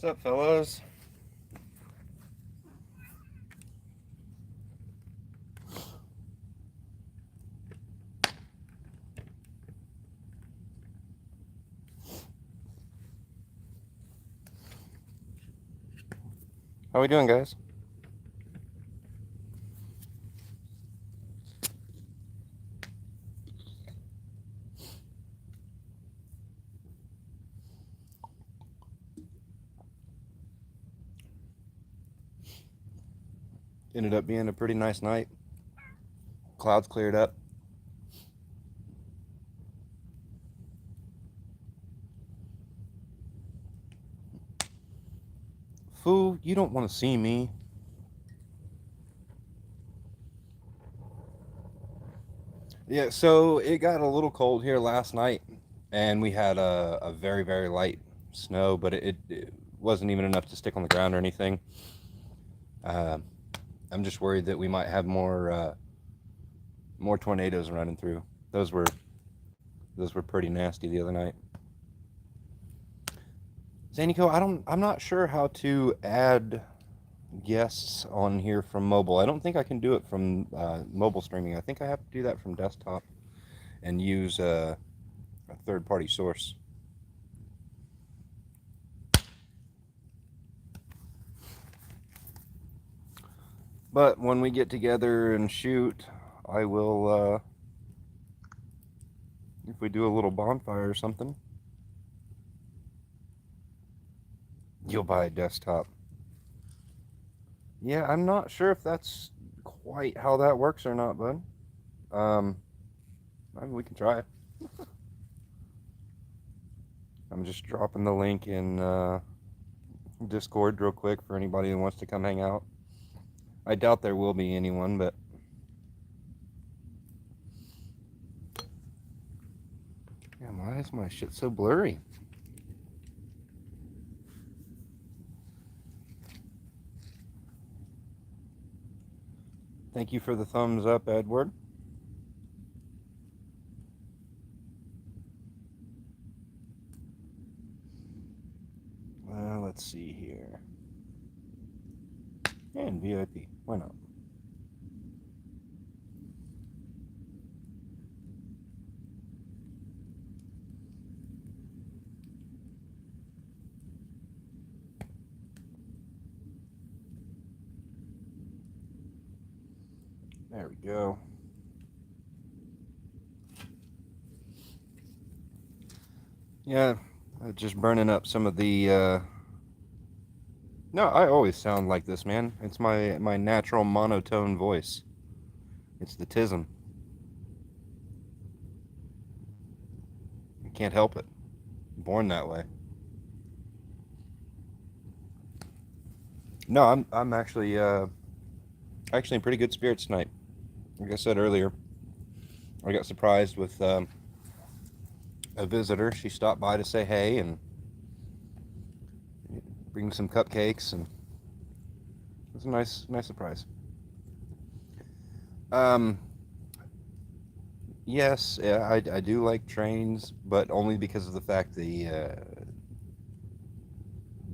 What's up, fellas? How we doing, guys? Ended up being a pretty nice night. Clouds cleared up. Fool, you don't want to see me. Yeah, so it got a little cold here last night, and we had a very, very light snow, but it wasn't even enough to stick on the ground or anything. Uh, I'm just worried that we might have more tornadoes running through. Those were pretty nasty the other night. Zanico, I'm not sure how to add guests on here from mobile. I don't think I can do it from mobile streaming. I think I have to do that from desktop and use a third-party source. But when we get together and shoot, I will, if we do a little bonfire or something, you'll buy a desktop. Yeah, I'm not sure if that's quite how that works or not, bud. Um, I mean, we can try. I'm just dropping the link in Discord real quick for anybody who wants to come hang out. I doubt there will be anyone, but yeah, why is my shit so blurry? Thank you for the thumbs up, Edward. Let's see here. And VIP. Why not? There we go. Yeah, just burning up some of the. No, I always sound like this, man. It's my natural monotone voice. It's the tism. I can't help it. Born that way. No, I'm actually in pretty good spirits tonight. Like I said earlier, I got surprised with a visitor. She stopped by to say hey and bring some cupcakes, and it was a nice surprise. Um, yes, yeah, I do like trains, but only because of the fact the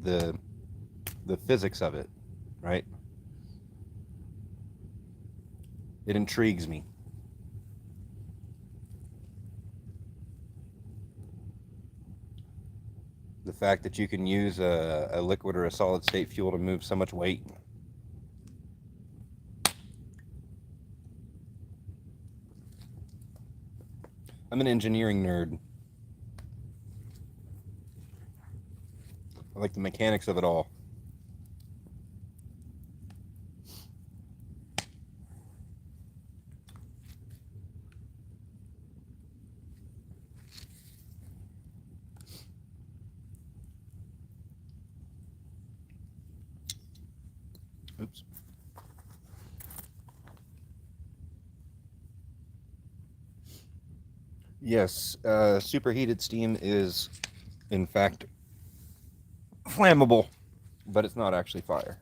the physics of it, right? It intrigues me. The fact that you can use a liquid or a solid state fuel to move so much weight. I'm an engineering nerd. I like the mechanics of it all. Oops. Yes, superheated steam is, in fact, flammable, but it's not actually fire.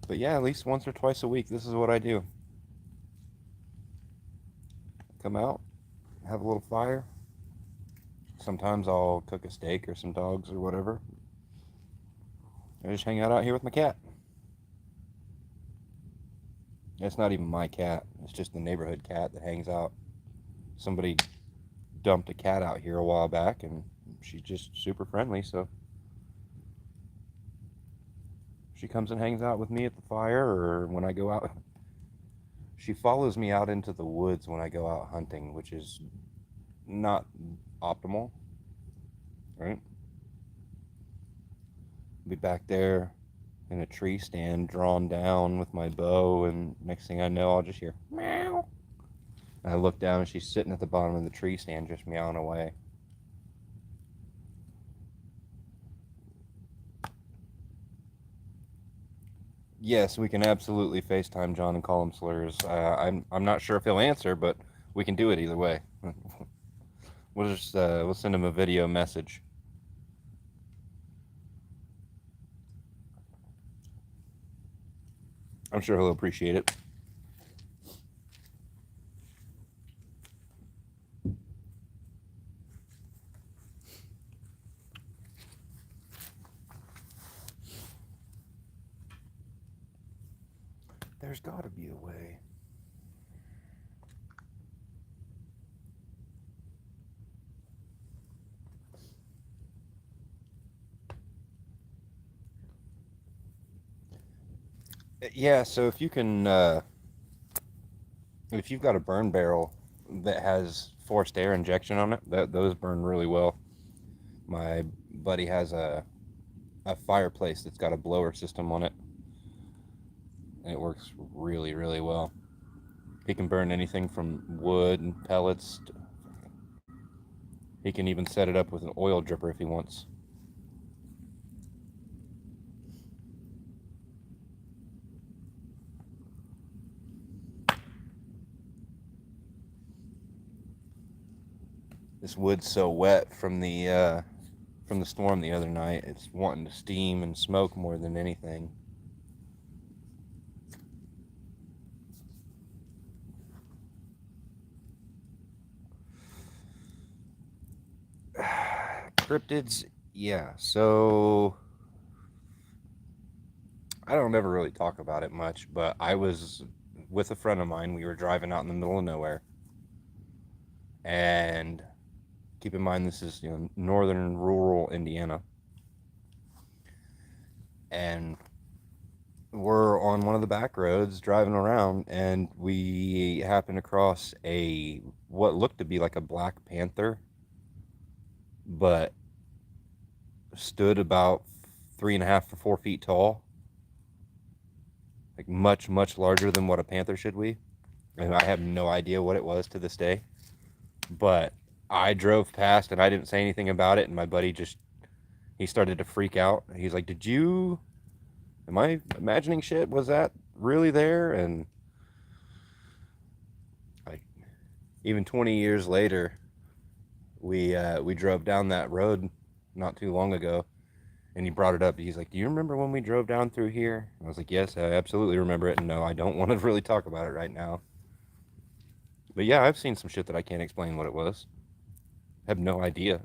But yeah, at least once or twice a week, this is what I do. Come out, have a little fire. Sometimes I'll cook a steak or some dogs or whatever. I just hang out here with my cat. It's not even my cat. It's just the neighborhood cat that hangs out. Somebody dumped a cat out here a while back, and she's just super friendly, so she comes and hangs out with me at the fire, or when I go out. She follows me out into the woods when I go out hunting, which is not optimal, right? Be back there in a tree stand, drawn down with my bow, and next thing I know, I'll just hear meow. And I look down, and she's sitting at the bottom of the tree stand, just meowing away. Yes, we can absolutely FaceTime John and call him slurs. I'm not sure if he'll answer, but we can do it either way. We'll send him a video message. I'm sure he'll appreciate it. There's got to be a way. Yeah, so if you've got a burn barrel that has forced air injection on it, those burn really well. My buddy has a fireplace that's got a blower system on it, and it works really, really well. He can burn anything from wood and pellets. He can even set it up with an oil dripper if he wants. This wood's so wet from the storm the other night. It's wanting to steam and smoke more than anything. Cryptids, yeah. So I don't ever really talk about it much, but I was with a friend of mine. We were driving out in the middle of nowhere, and keep in mind this is northern rural Indiana, and we're on one of the back roads driving around, and we happened across a what looked to be like a black panther, but stood about 3.5 or 4 feet tall, like much larger than what a panther should be. And I have no idea what it was to this day, but I drove past and I didn't say anything about it, and my buddy just he started to freak out. He's like, "Did you? Am I imagining shit? Was that really there?" And like, even 20 years later, we drove down that road not too long ago, and he brought it up. He's like, "Do you remember when we drove down through here?" I was like, "Yes, I absolutely remember it." And no, I don't want to really talk about it right now. But yeah, I've seen some shit that I can't explain what it was. I have no idea.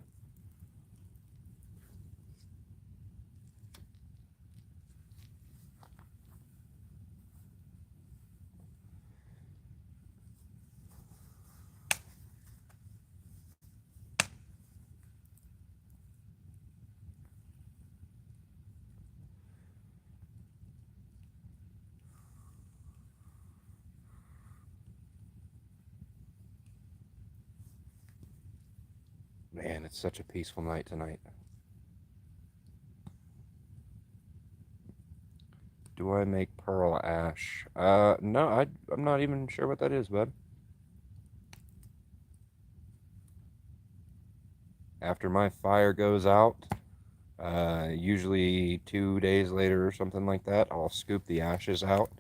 Man, it's such a peaceful night tonight. Do I make pearl ash? No, I'm not even sure what that is, bud. After my fire goes out, usually 2 days later or something like that, I'll scoop the ashes out,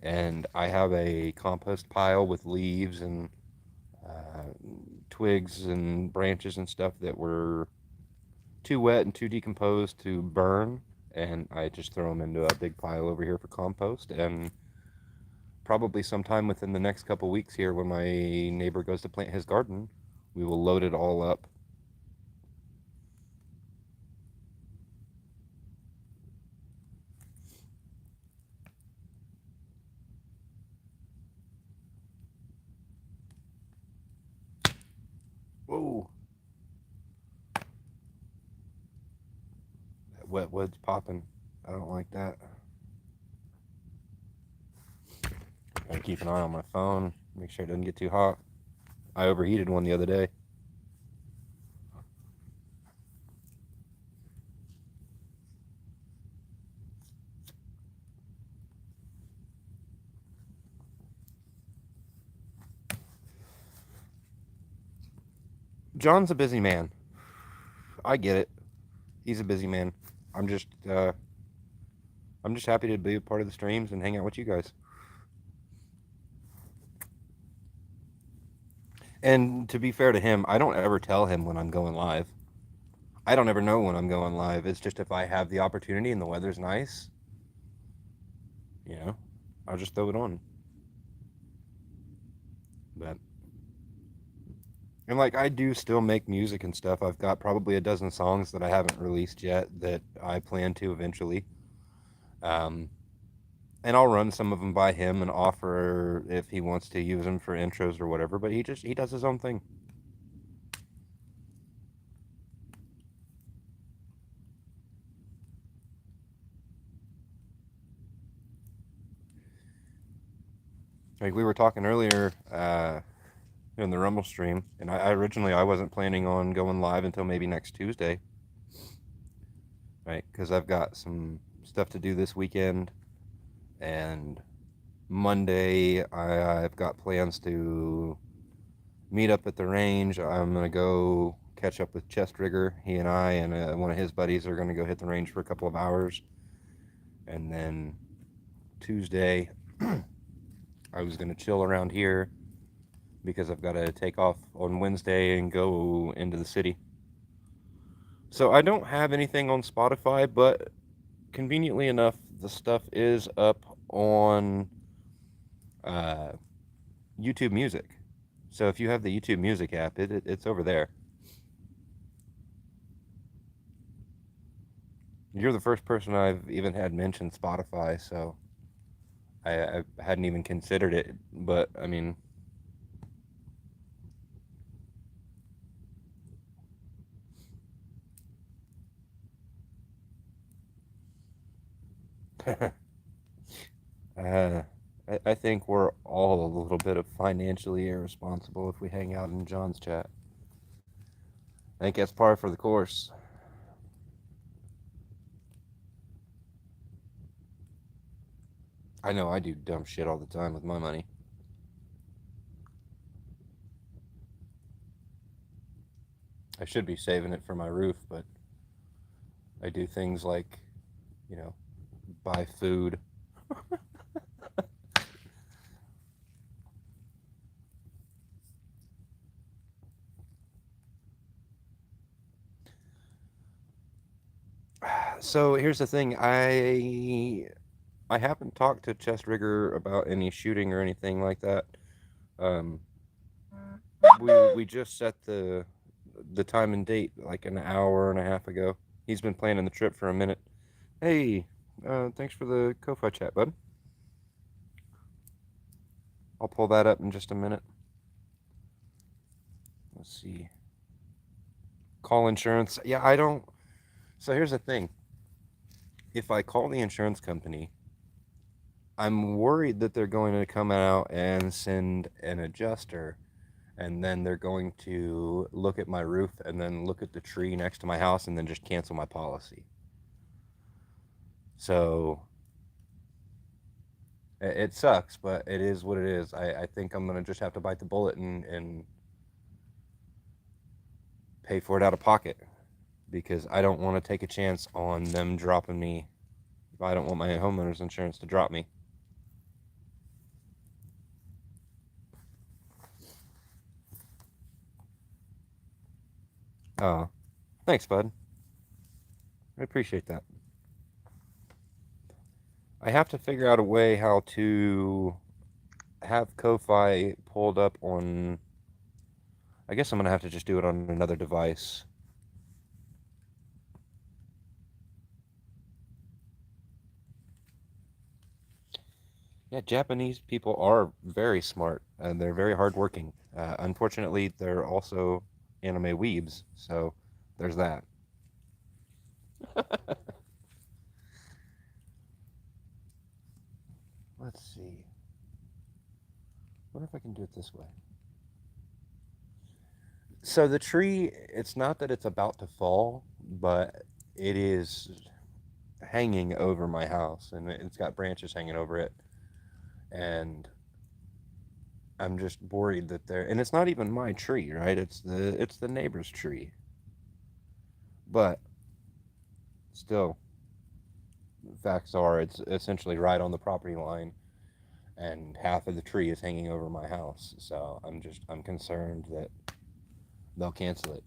and I have a compost pile with leaves and uh, twigs and branches and stuff that were too wet and too decomposed to burn, and I just throw them into a big pile over here for compost. And probably sometime within the next couple weeks here, when my neighbor goes to plant his garden, we will load it all up. Whoa, that wet wood's popping. I don't like that. Gotta keep an eye on my phone, make sure it doesn't get too hot. I overheated one the other day. John's a busy man. I get it. He's a busy man. I'm just uh I'm just happy to be a part of the streams and hang out with you guys. And to be fair to him, I don't ever tell him when I'm going live. I don't ever know when I'm going live. It's just if I have the opportunity and the weather's nice, you know, I'll just throw it on. But and like I do still make music and stuff. I've got probably a dozen songs that I haven't released yet that I plan to eventually. Um, and I'll run some of them by him and offer if he wants to use them for intros or whatever. But he does his own thing. Like we were talking earlier in the Rumble stream, and I originally I wasn't planning on going live until maybe next Tuesday, right? Because I've got some stuff to do this weekend, and Monday I've got plans to meet up at the range. I'm gonna go catch up with Chest Rigger. He and I and one of his buddies are gonna go hit the range for a couple of hours, and then Tuesday I was gonna chill around here because I've got to take off on Wednesday and go into the city. So I don't have anything on Spotify, but conveniently enough, the stuff is up on uh, YouTube Music. So if you have the YouTube Music app, it's over there. You're the first person I've even had mention Spotify, so I hadn't even considered it. But I mean, uh, I think we're all a little bit of financially irresponsible if we hang out in John's chat. I think that's par for the course. I know I do dumb shit all the time with my money. I should be saving it for my roof, but I do things like, you know, buy food. So here's the thing. I haven't talked to Chest Rigger about any shooting or anything like that. Um, we just set the time and date like an hour and a half ago. He's been planning the trip for a minute. Hey, thanks for the Ko-Fi chat, bud. I'll pull that up in just a minute. Let's see. Call insurance. Yeah, I don't. So here's the thing. If I call the insurance company, I'm worried that they're going to come out and send an adjuster, and then they're going to look at my roof and then look at the tree next to my house and then just cancel my policy. So it sucks, but it is what it is. I think I'm going to just have to bite the bullet and pay for it out of pocket because I don't want to take a chance on them dropping me. I don't want my homeowner's insurance to drop me. Oh, thanks, bud. I appreciate that. I have to figure out a way how to have Ko-Fi pulled up on. I guess I'm gonna have to just do it on another device. Yeah, Japanese people are very smart and they're very hardworking. Unfortunately, they're also anime weebs, so there's that. Let's see. Wonder if I can do it this way. So the tree, it's not that it's about to fall, but it is hanging over my house and it's got branches hanging over it. And I'm just worried that there, and it's not even my tree, right? It's the neighbor's tree. But still, facts are it's essentially right on the property line and half of the tree is hanging over my house. So I'm concerned that they'll cancel it.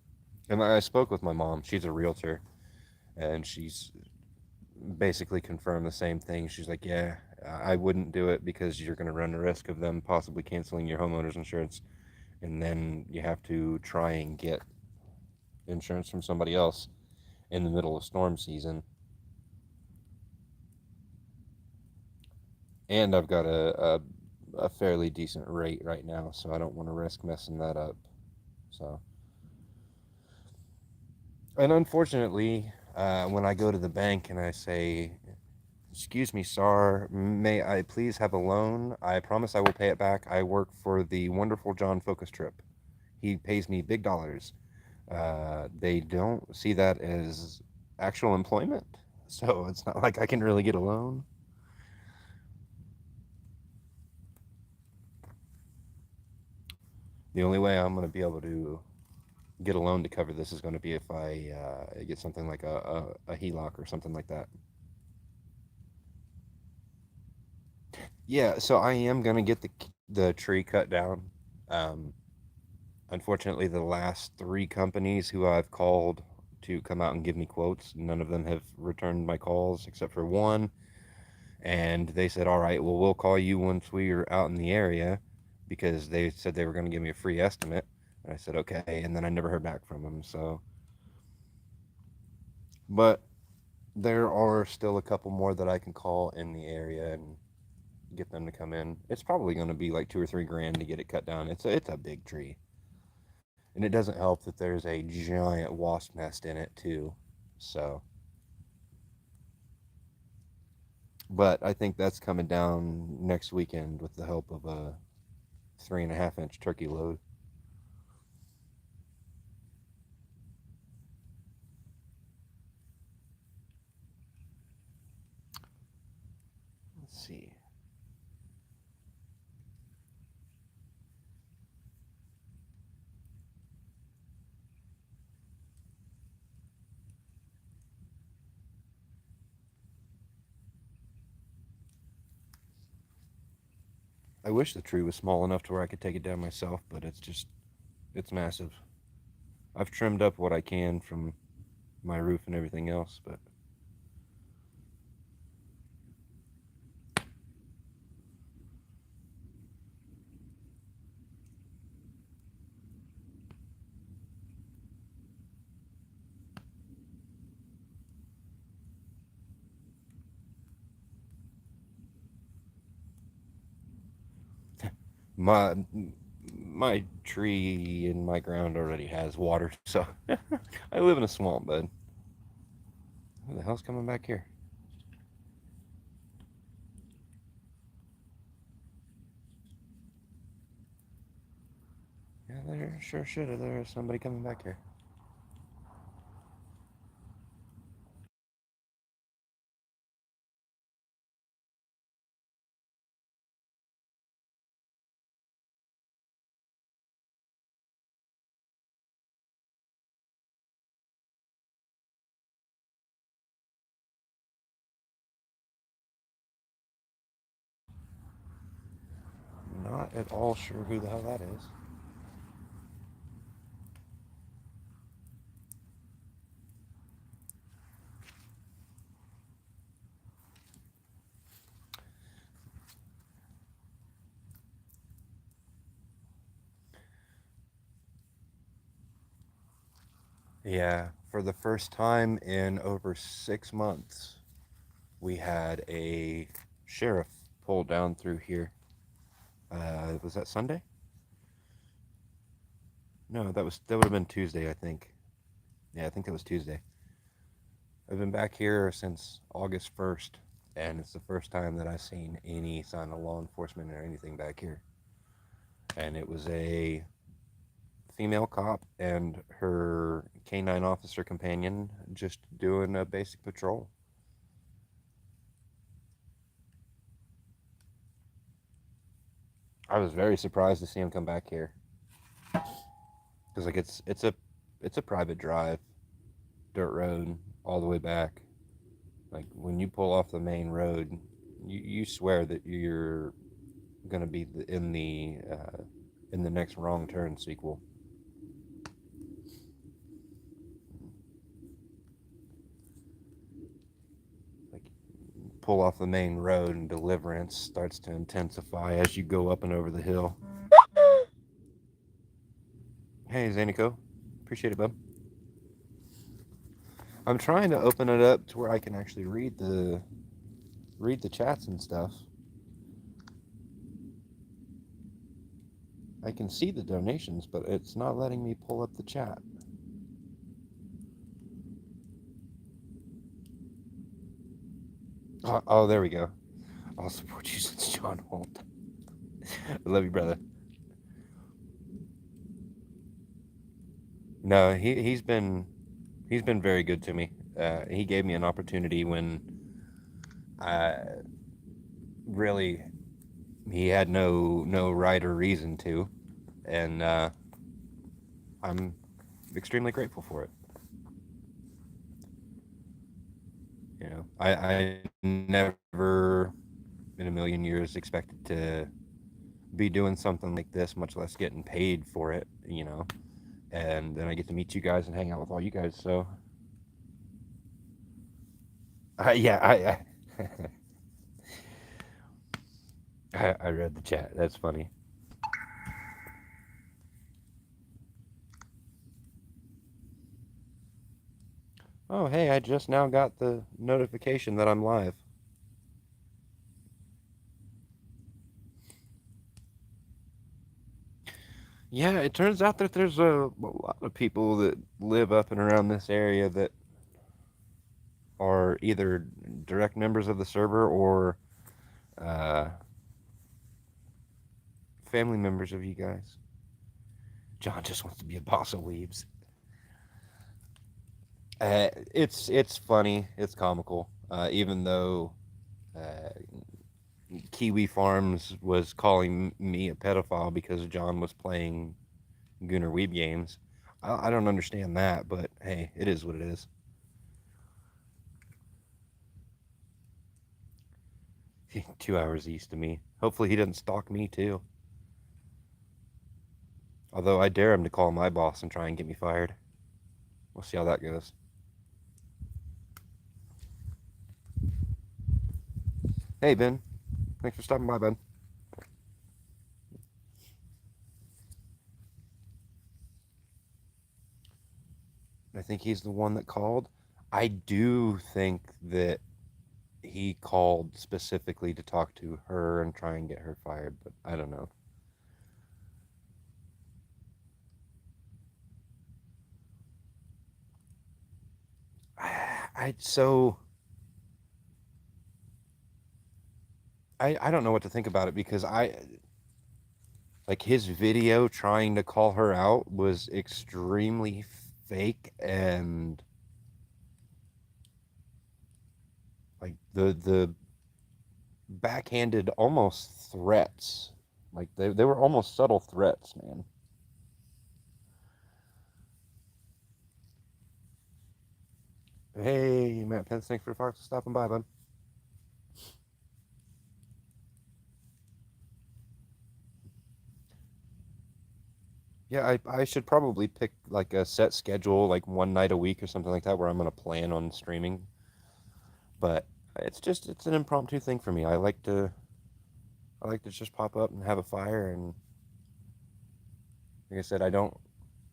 And I spoke with my mom. She's a realtor, and she's basically confirmed the same thing. She's like, "Yeah, I wouldn't do it because you're going to run the risk of them possibly canceling your homeowner's insurance, and then you have to try and get insurance from somebody else in the middle of storm season." And I've got a fairly decent rate right now, so I don't want to risk messing that up. So, and unfortunately, when I go to the bank and I say, "Excuse me, sir, may I please have a loan? I promise I will pay it back. I work for the wonderful John Focus Trip. He pays me big dollars." They don't see that as actual employment, so it's not like I can really get a loan. The only way I'm going to be able to get a loan to cover this is going to be if I get something like a HELOC or something like that. Yeah, so I am going to get the tree cut down. Um, Unfortunately, the last three companies who I've called to come out and give me quotes, none of them have returned my calls except for one. And they said, "All right, well, we'll call you once we are out in the area," because they said they were going to give me a free estimate. And I said, "Okay." And then I never heard back from them. So, but there are still a couple more that I can call in the area and get them to come in. It's probably going to be like 2 or 3 grand to get it cut down. It's a big tree, and it doesn't help that there's a giant wasp nest in it too. So, but I think that's coming down next weekend with the help of a 3.5 inch turkey load. Let's see. I wish the tree was small enough to where I could take it down myself, but it's massive. I've trimmed up what I can from my roof and everything else, but my my tree in my ground already has water, so I live in a swamp, bud. Who the hell's coming back here? Yeah, there sure should have. There's somebody coming back here. Not at all sure who the hell that is. Yeah, for the first time in over 6 months, we had a sheriff pull down through here. Was that Sunday? No, that would have been Tuesday, I think. Yeah, I think that was Tuesday. I've been back here since August 1st, and it's the first time that I've seen any sign of law enforcement or anything back here. And it was a female cop and her canine officer companion just doing a basic patrol. I was very surprised to see him come back here because like it's a private drive, dirt road all the way back. Like when you pull off the main road, you swear that you're gonna be in the next Wrong Turn sequel. Like pull off the main road and Deliverance starts to intensify as you go up and over the hill. Hey Zanico, appreciate it, bub. I'm trying to open it up to where I can actually read the chats and stuff. I can see the donations, but it's not letting me pull up the chat. Oh, there we go. I'll support you since John Holt. I love you, brother. No, he's been very good to me. He gave me an opportunity when I really he had no right or reason to, and I'm extremely grateful for it. You know, I never in a million years expected to be doing something like this, much less getting paid for it. You know, and then I get to meet you guys and hang out with all you guys. So, yeah, I read the chat. That's funny. Oh, hey, I just now got the notification that I'm live. Yeah, it turns out that there's a lot of people that live up and around this area that are either direct members of the server or uh, family members of you guys. John just wants to be a boss of weebs. It's funny, it's comical. Even though uh, Kiwi Farms was calling me a pedophile because John was playing Gooner Weeb games. I don't understand that, but hey, it is what it is. 2 hours east of me. Hopefully he doesn't stalk me too. Although I dare him to call my boss and try and get me fired. We'll see how that goes. Hey Ben, thanks for stopping by, Ben. I think he's the one that called. I do think that he called specifically to talk to her and try and get her fired, but I don't know. I so I don't know what to think about it because I like his video trying to call her out was extremely fake and like the backhanded almost threats. Like they were almost subtle threats, man. Hey, Matt Pence, thanks for stopping by, bud. Yeah, I should probably pick like a set schedule, like one night a week or something like that, where I'm gonna plan on streaming. But it's an impromptu thing for me. I like to just pop up and have a fire, and like I said, I don't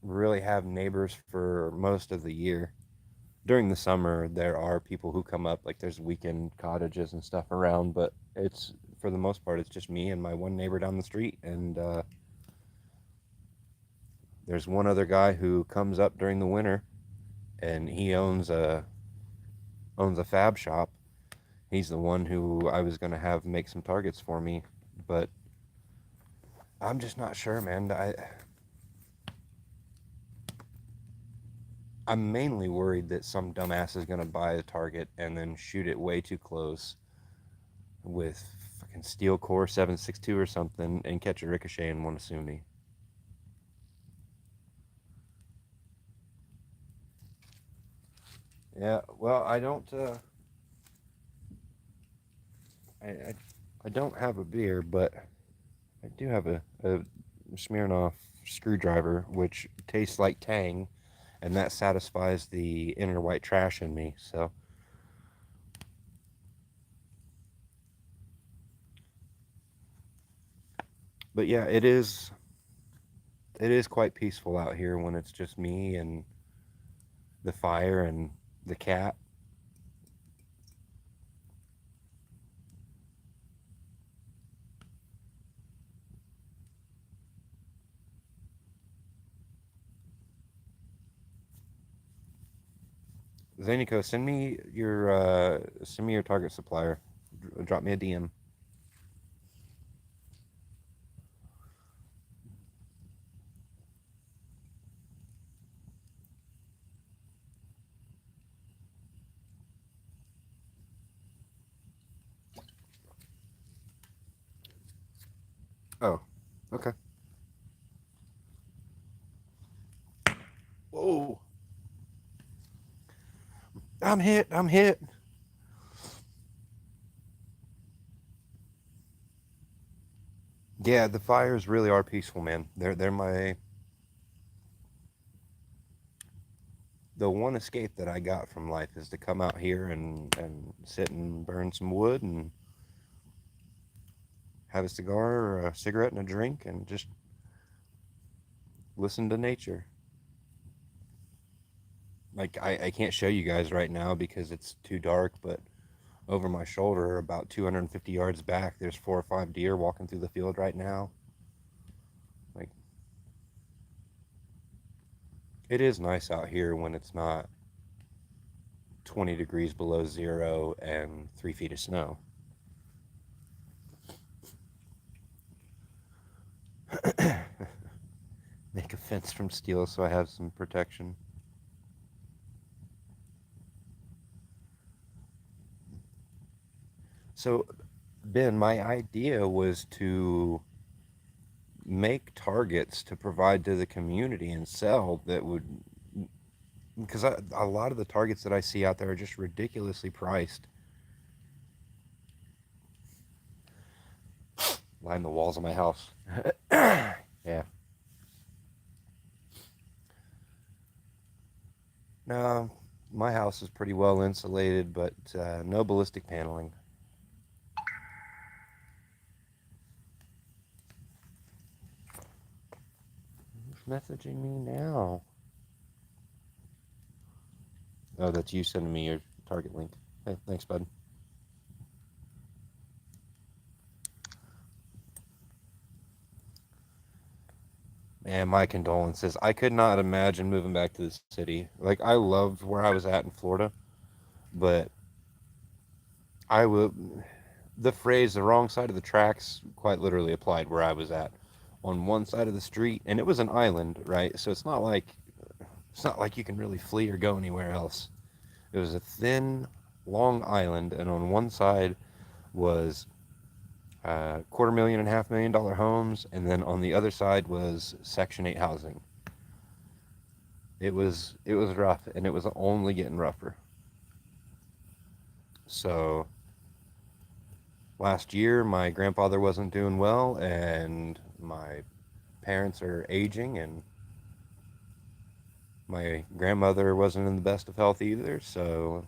really have neighbors for most of the year. During the summer, there are people who come up, like there's weekend cottages and stuff around, but it's for the most part, it's just me and my one neighbor down the street. And there's one other guy who comes up during the winter, and he owns a fab shop. He's the one who I was gonna have make some targets for me, but I'm just not sure, man. I'm mainly worried that some dumbass is gonna buy a target and then shoot it way too close with fucking steel core 7.62 or something and catch a ricochet and want to sue me. Yeah, well, I don't. I, I I don't have a beer, but I do have a Smirnoff screwdriver, which tastes like Tang, and that satisfies the inner white trash in me. So, but yeah, it is quite peaceful out here when it's just me and the fire and the cat. Zanico, send me your target supplier. Drop me a DM. Oh, okay. Whoa, I'm hit. I'm hit. Yeah, the fires really are peaceful, man. They're my the one escape that I got from life is to come out here and sit and burn some wood and have a cigar or a cigarette and a drink and just listen to nature. Like I can't show you guys right now because it's too dark, but over my shoulder, about 250 yards back, there's 4 or 5 deer walking through the field right now. Like it is nice out here when it's not 20 degrees below zero and 3 feet of snow. Make a fence from steel so I have some protection. So, Ben, my idea was to make targets to provide to the community and sell that would, because a lot of the targets that I see out there are just ridiculously priced. Line the walls of my house. Yeah. No, my house is pretty well insulated, but no ballistic paneling. Who's messaging me now? Oh, that's you sending me your target link. Hey, thanks, bud. Man, my condolences. I could not imagine moving back to the city. Like, I loved where I was at in Florida, but I would. The phrase "the wrong side of the tracks" quite literally applied where I was at. On one side of the street, and it was an island, right? So it's not like you can really flee or go anywhere else. It was a thin, long island, and on one side was quarter million and $500,000 homes, and then on the other side was Section 8 housing. It was rough, and it was only getting rougher. So last year, my grandfather wasn't doing well, and my parents are aging, and my grandmother wasn't in the best of health either. So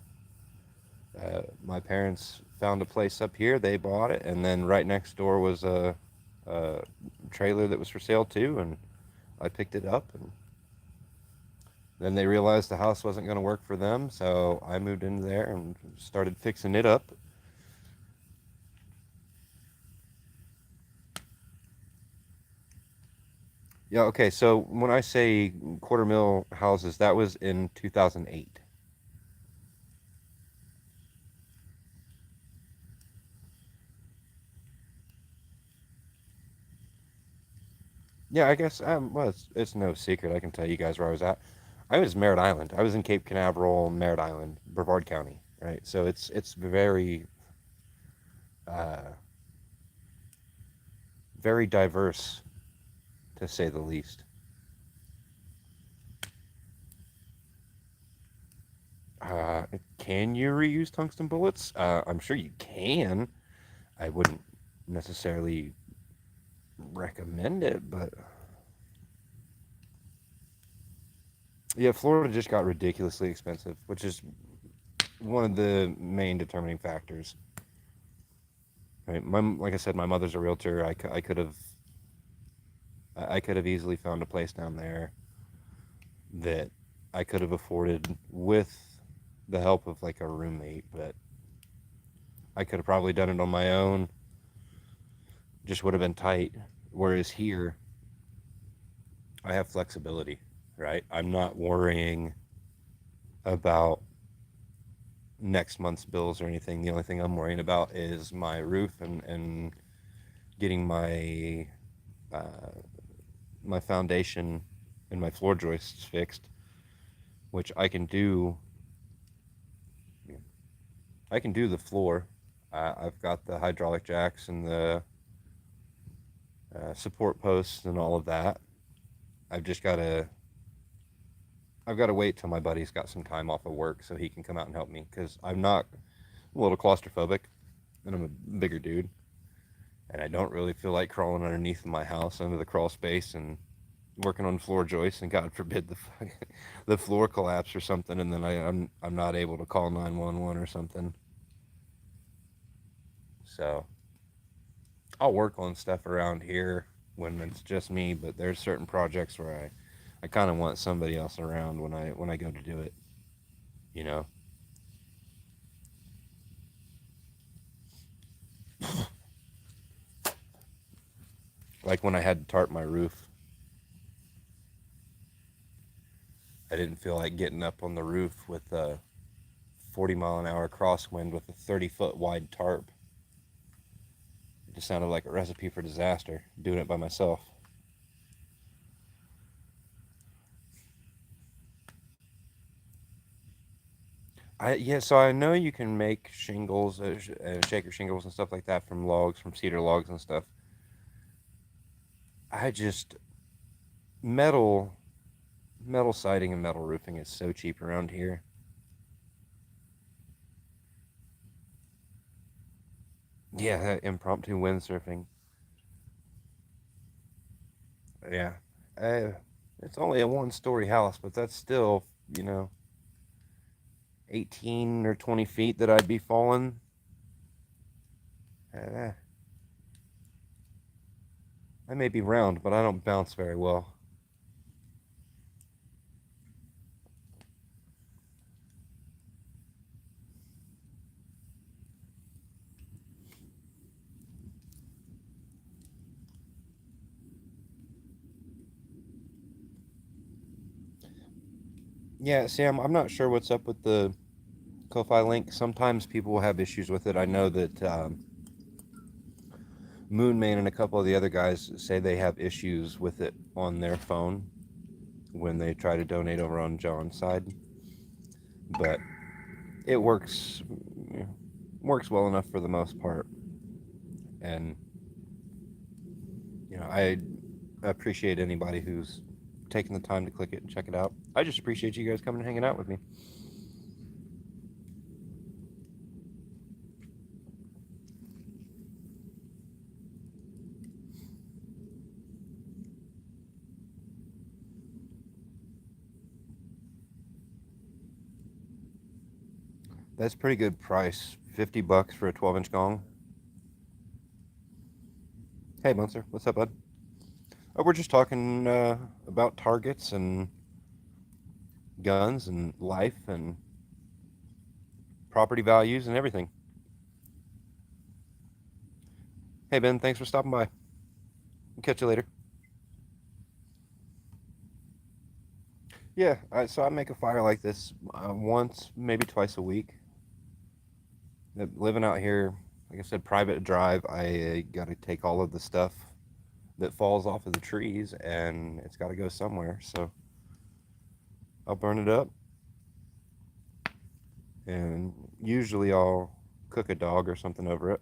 my parents found a place up here. They bought it, and then right next door was a trailer that was for sale too, and I picked it up, and Then they realized the house wasn't going to work for them, so I moved into there and started fixing it up. Yeah, okay, so when I say quarter mil houses, that was in 2008. Yeah, I guess well, it's no secret. I can tell you guys where I was at. I was Merritt Island. I was in Cape Canaveral, Merritt Island, Brevard County, right? So it's very uh, very diverse, to say the least. Uh, can you reuse tungsten bullets? I'm sure you can. I wouldn't necessarily recommend it, but yeah, Florida just got ridiculously expensive, which is one of the main determining factors. Right? Like I said, my mother's a realtor. I could have easily found a place down there that I could have afforded with the help of like a roommate, but I could have probably done it on my own. Just would have been tight. Whereas here, I have flexibility, right? I'm not worrying about next month's bills or anything. The only thing I'm worrying about is my roof and getting uh, my foundation and my floor joists fixed, which I can do. I can do the floor. I've got the hydraulic jacks and the support posts and all of that. I've just got to. I've got to wait till my buddy's got some time off of work so he can come out and help me because I'm not a little claustrophobic and I'm a bigger dude and I don't really feel like crawling underneath my house under the crawl space and working on floor joists and God forbid the floor collapse or something and then I'm not able to call 911 or something. So I'll work on stuff around here when it's just me, but there's certain projects where I kind of want somebody else around when I go to do it. You know, like when I had to tarp my roof, I didn't feel like getting up on the roof with a 40-mile-an-hour crosswind with a 30-foot wide tarp. It just sounded like a recipe for disaster doing it by myself. Yeah, so I know you can make shingles, shaker shingles and stuff like that from logs, from cedar logs and stuff. I just metal metal siding and metal roofing is so cheap around here. Yeah, that impromptu windsurfing. Yeah, uh, it's only a one-story house, but that's still, you know, 18 or 20 feet that I'd be falling. Uh, I may be round, but I don't bounce very well. Yeah, Sam, I'm not sure what's up with the Ko-Fi link. Sometimes people will have issues with it. I know that Moonman and a couple of the other guys say they have issues with it on their phone when they try to donate over on John's side. But it works well enough for the most part, and I appreciate anybody who's taking the time to click it and check it out. I just appreciate you guys coming and hanging out with me. That's pretty good price. $50 for a 12-inch gong. Hey, Munster, what's up, bud? Oh, we're just talking about targets and, guns and life and property values and everything. Hey, Ben, thanks for stopping by. Catch you later. Yeah, so I make a fire like this once, maybe twice a week. Living out here, like I said, private drive, I got to take all of the stuff that falls off of the trees and it's got to go somewhere. So I'll burn it up and usually I'll cook a dog or something over it.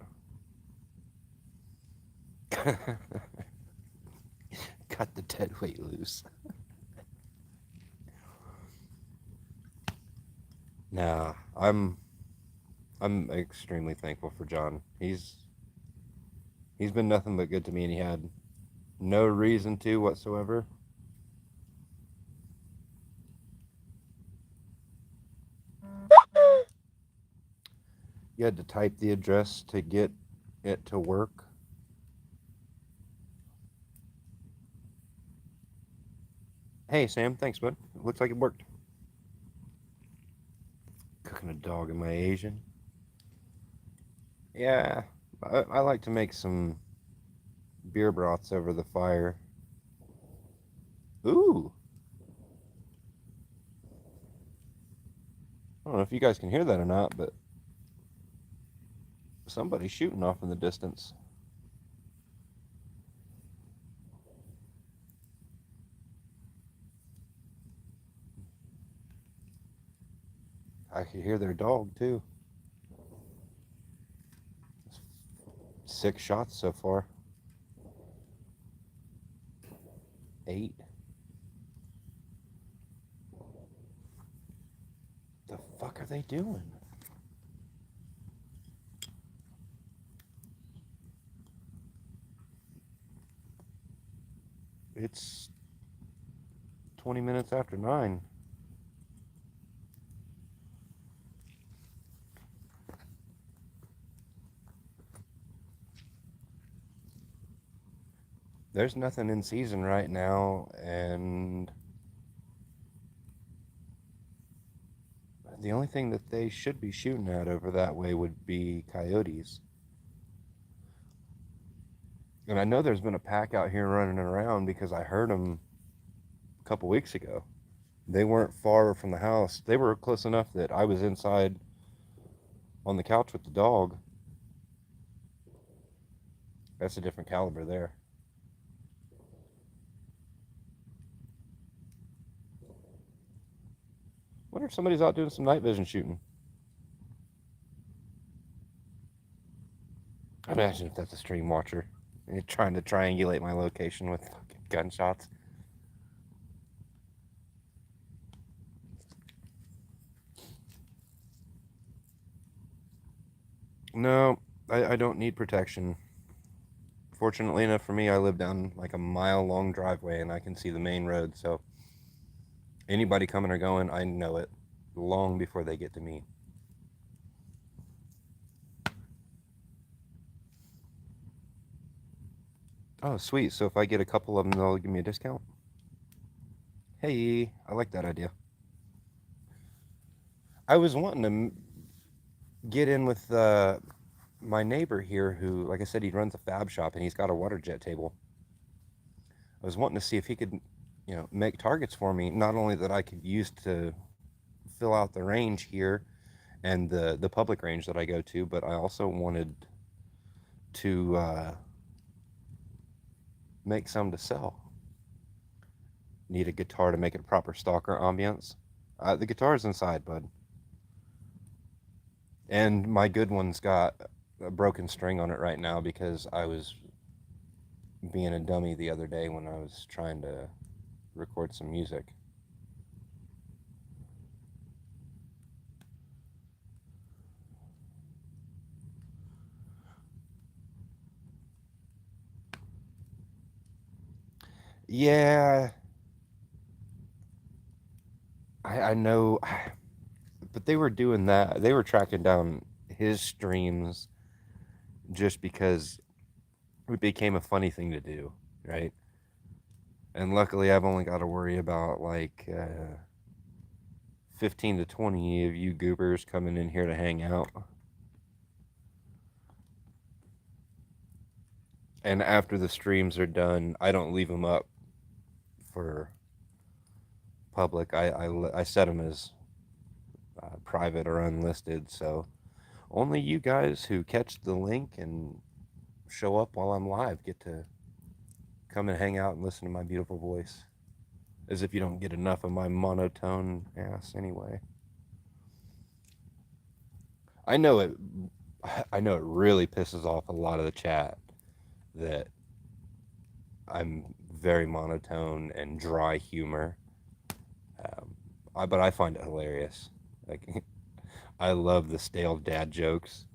Cut the dead weight loose. Nah, I'm extremely thankful for John. He's been nothing but good to me, and he had no reason to whatsoever. You had to type the address to get it to work. Hey Sam, thanks bud. It looks like it worked. Cooking a dog in my Asian. Yeah, I like to make some beer broths over the fire. Ooh, I don't know if you guys can hear that or not, but somebody's shooting off in the distance. I can hear their dog too. 6 shots so far. 8. The fuck are they doing? It's 20 minutes after 9. There's nothing in season right now, and the only thing that they should be shooting at over that way would be coyotes. And I know there's been a pack out here running around because I heard them a couple weeks ago. They weren't far from the house. They were close enough that I was inside on the couch with the dog. That's a different caliber there. Wonder if somebody's out doing some night vision shooting. I imagine if that's a stream watcher. You're trying to triangulate my location with fucking gunshots. No, I don't need protection. Fortunately enough for me, I live down like a mile long driveway and I can see the main road. So anybody coming or going, I know it long before they get to me. Oh, sweet. So if I get a couple of them, they'll give me a discount? Hey, I like that idea. I was wanting to get in with my neighbor here who, like I said, he runs a fab shop and he's got a water jet table. I was wanting to see if he could, make targets for me, not only that I could use to fill out the range here and the public range that I go to, but I also wanted to make some to sell. Need a guitar to make it a proper stalker ambience. The guitar's inside, bud. And my good one's got a broken string on it right now because I was being a dummy the other day when I was trying to record some music. Yeah, I know, but they were doing that. They were tracking down his streams just because it became a funny thing to do, right? And luckily, I've only got to worry about like 15 to 20 of you goobers coming in here to hang out. And after the streams are done, I don't leave them up for public. I set them as private or unlisted, so only you guys who catch the link and show up while I'm live get to come and hang out and listen to my beautiful voice. As if you don't get enough of my monotone ass anyway. I know it I know it really pisses off a lot of the chat that I'm very monotone and dry humor. But I find it hilarious. Like I love the stale dad jokes.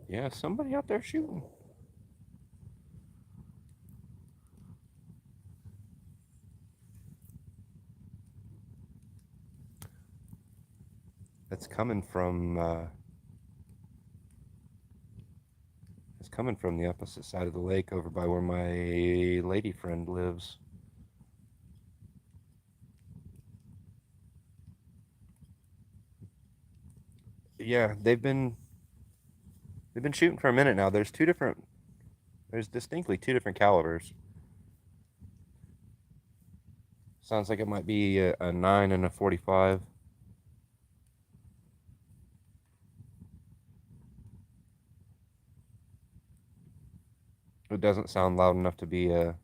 Yeah, somebody out there shooting. That's coming from it's coming from the opposite side of the lake over by where my lady friend lives. Yeah, they've been shooting for a minute now. There's distinctly two different calibers. Sounds like it might be a 9 and a 45. It doesn't sound loud enough to be a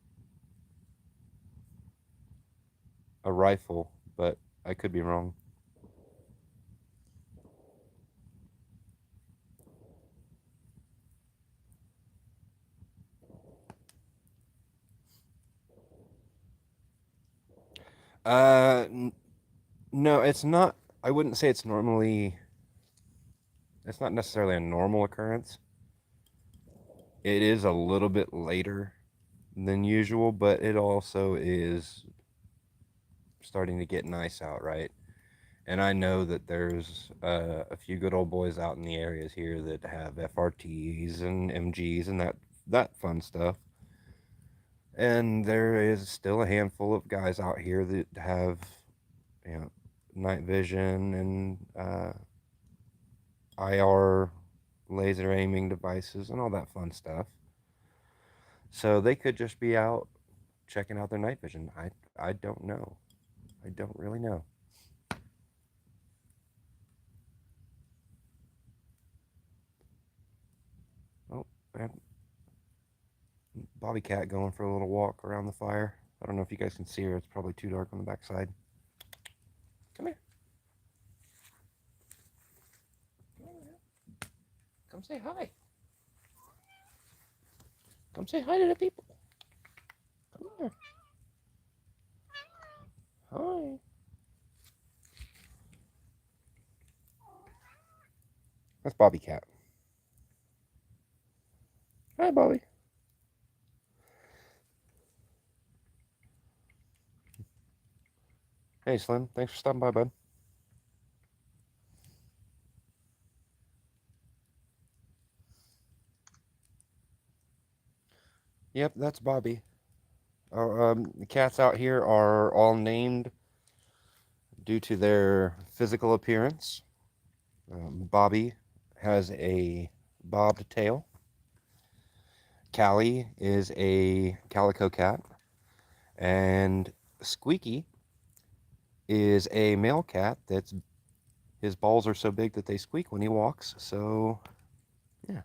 rifle, but I could be wrong. No, it's not. I wouldn't say it's normally. It's not necessarily a normal occurrence. It is a little bit later than usual, but it also is starting to get nice out, right? And I know that there's a few good old boys out in the areas here that have FRTs and MGs and that fun stuff. And there is still a handful of guys out here that have, you know, night vision and IR laser aiming devices and all that fun stuff. So they could just be out checking out their night vision. I don't know. I don't really know. Oh, I have Bobby Cat going for a little walk around the fire. I don't know if you guys can see her. It's probably too dark on the backside. Come here. Come say hi. Come say hi to the people. Come here. Hi. That's Bobby Cat. Hi, Bobby. Hey, Slim. Thanks for stopping by, bud. Yep, that's Bobby. The cats out here are all named due to their physical appearance. Bobby has a bobbed tail. Callie is a calico cat. And Squeaky is a male cat that's his balls are so big that they squeak when he walks. So, yeah.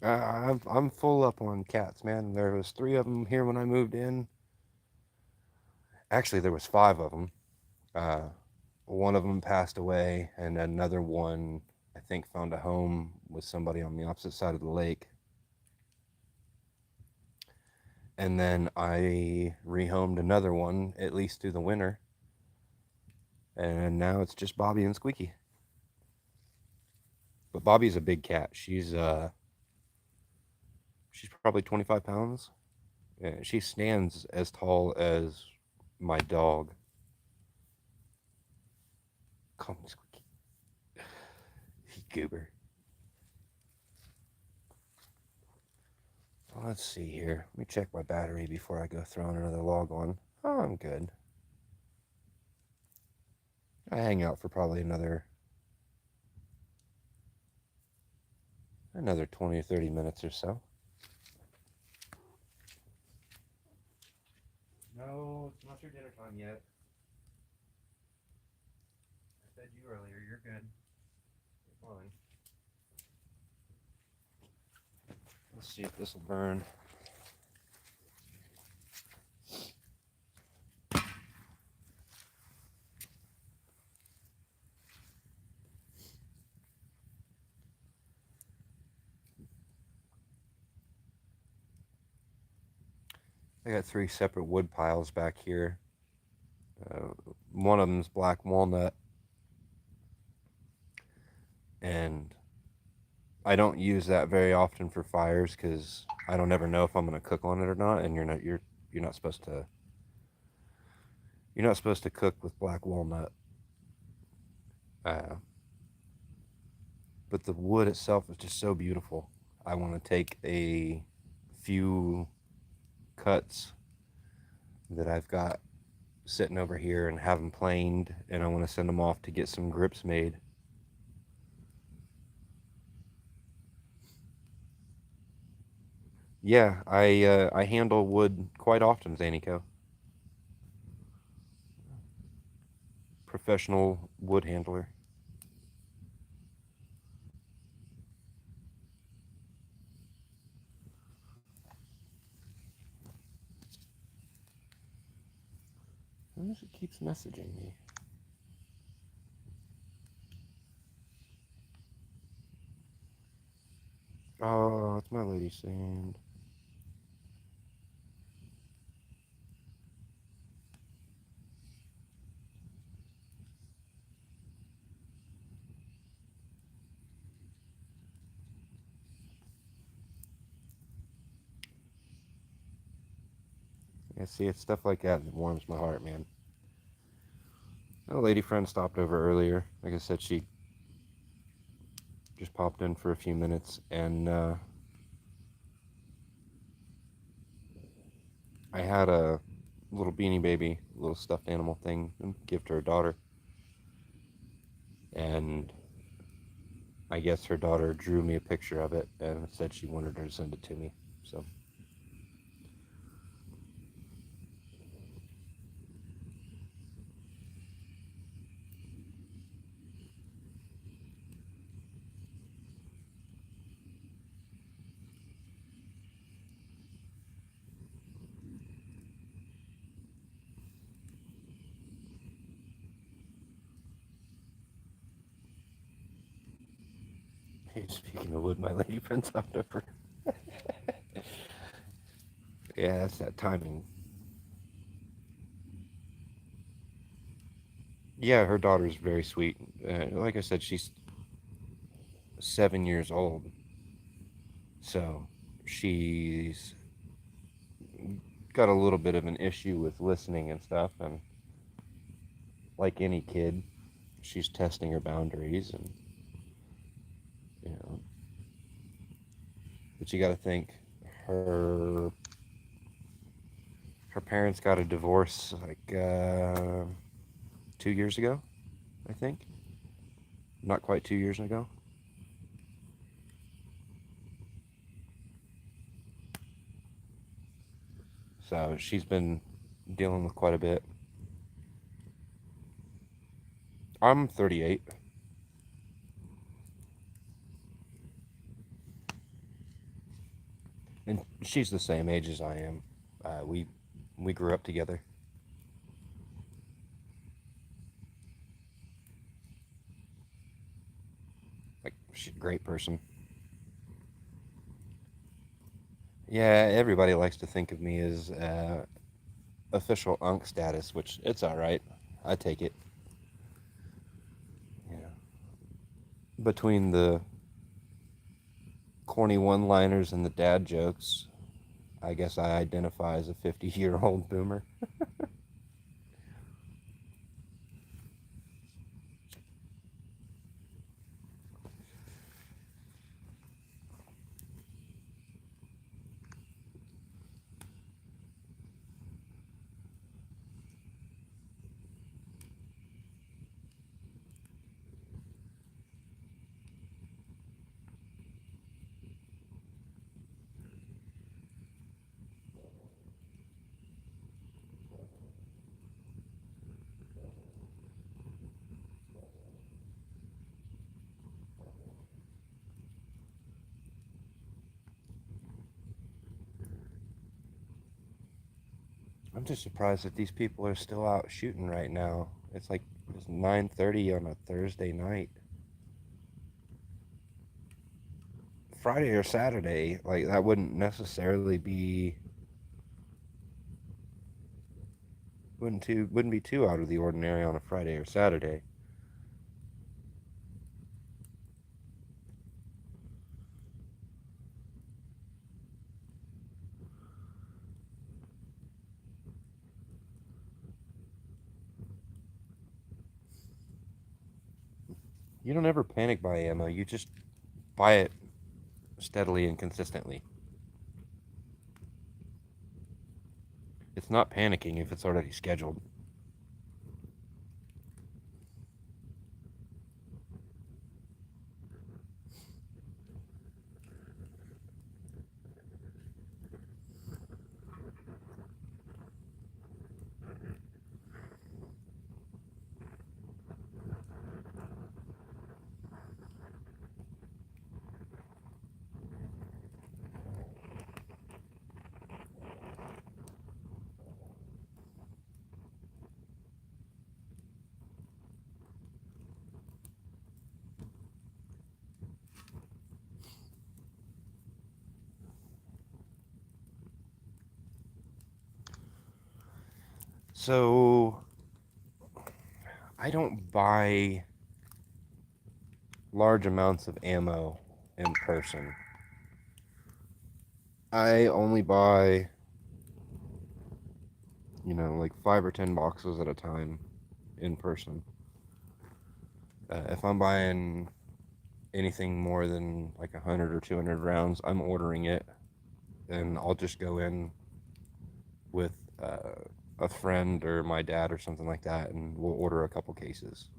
I'm full up on cats, man. There was 3 of them here when I moved in. Actually, there was 5 of them. Uh, one of them passed away, and another one, I think, found a home with somebody on the opposite side of the lake. And then I rehomed another one, at least through the winter. And now it's just Bobby and Squeaky. But Bobby's a big cat. She's She's probably 25 pounds. She stands as tall as my dog. Call me Squeaky. He goober. Well, let's see here. Let me check my battery before I go throwing another log on. Oh, I'm good. I hang out for probably another 20 or 30 minutes or so. No, it's not your dinner time yet. I said you earlier. You're good. You're fine. Let's see if this will burn. I got three separate wood piles back here. Uh, One of them's black walnut, and I don't use that very often for fires because I don't ever know if I'm going to cook on it or not. And you're not supposed to cook with black walnut. Uh, but the wood itself is just so beautiful. I want to take a few cuts that I've got sitting over here and have them planed, and I want to send them off to get some grips made. Yeah, I handle wood quite often, Zanico. Professional wood handler. Who is it keeps messaging me? Oh, it's my lady sand. Yeah, see, it's stuff like that that warms my heart, man. A lady friend stopped over earlier. Like I said, she just popped in for a few minutes, and I had a little beanie baby, little stuffed animal thing, and give to her daughter. And I guess her daughter drew me a picture of it and said she wanted her to send it to me. So hey, speaking of wood, my lady friend stopped over. Yeah, that's that timing. Yeah, her daughter's very sweet. Like I said, she's 7 years old, so she's got a little bit of an issue with listening and stuff. And like any kid, she's testing her boundaries, and you know. But you got to think, her her parents got a divorce like 2 years ago, I think. Not quite 2 years ago. So she's been dealing with quite a bit. I'm 38, and she's the same age as I am. We grew up together. Like, she's a great person. Yeah, everybody likes to think of me as official unk status, which it's all right. I take it. Yeah. Between the corny one-liners and the dad jokes, I guess I identify as a 50-year-old boomer. I'm just surprised that these people are still out shooting right now. It's 9:30 on a Thursday night. Friday or Saturday, like that wouldn't be too out of the ordinary on a Friday or Saturday. You don't ever panic buy ammo. You just buy it steadily and consistently. It's not panicking if it's already scheduled. So I don't buy large amounts of ammo in person. I only buy, like 5 or 10 boxes at a time in person. If I'm buying anything more than like 100 or 200 rounds, I'm ordering it, and I'll just go in with a friend or my dad or something like that, and we'll order a couple cases.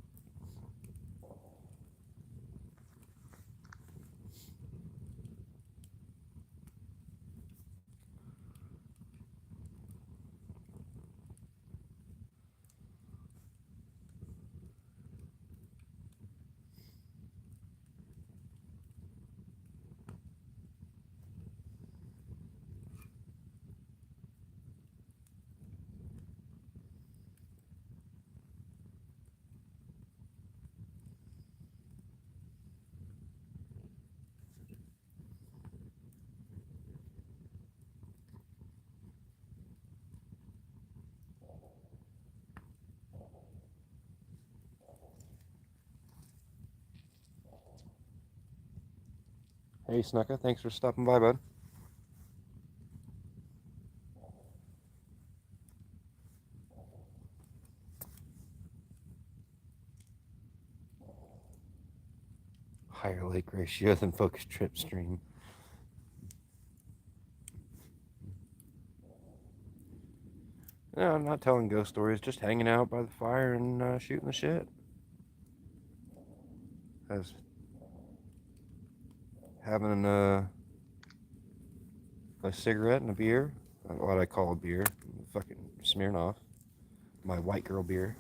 Hey, Snucka, thanks for stopping by, bud. Higher lake ratio than focus trip stream. No, I'm not telling ghost stories, just hanging out by the fire and shooting the shit. As having a cigarette and a beer. What I call a beer. Fucking Smirnoff. My white girl beer.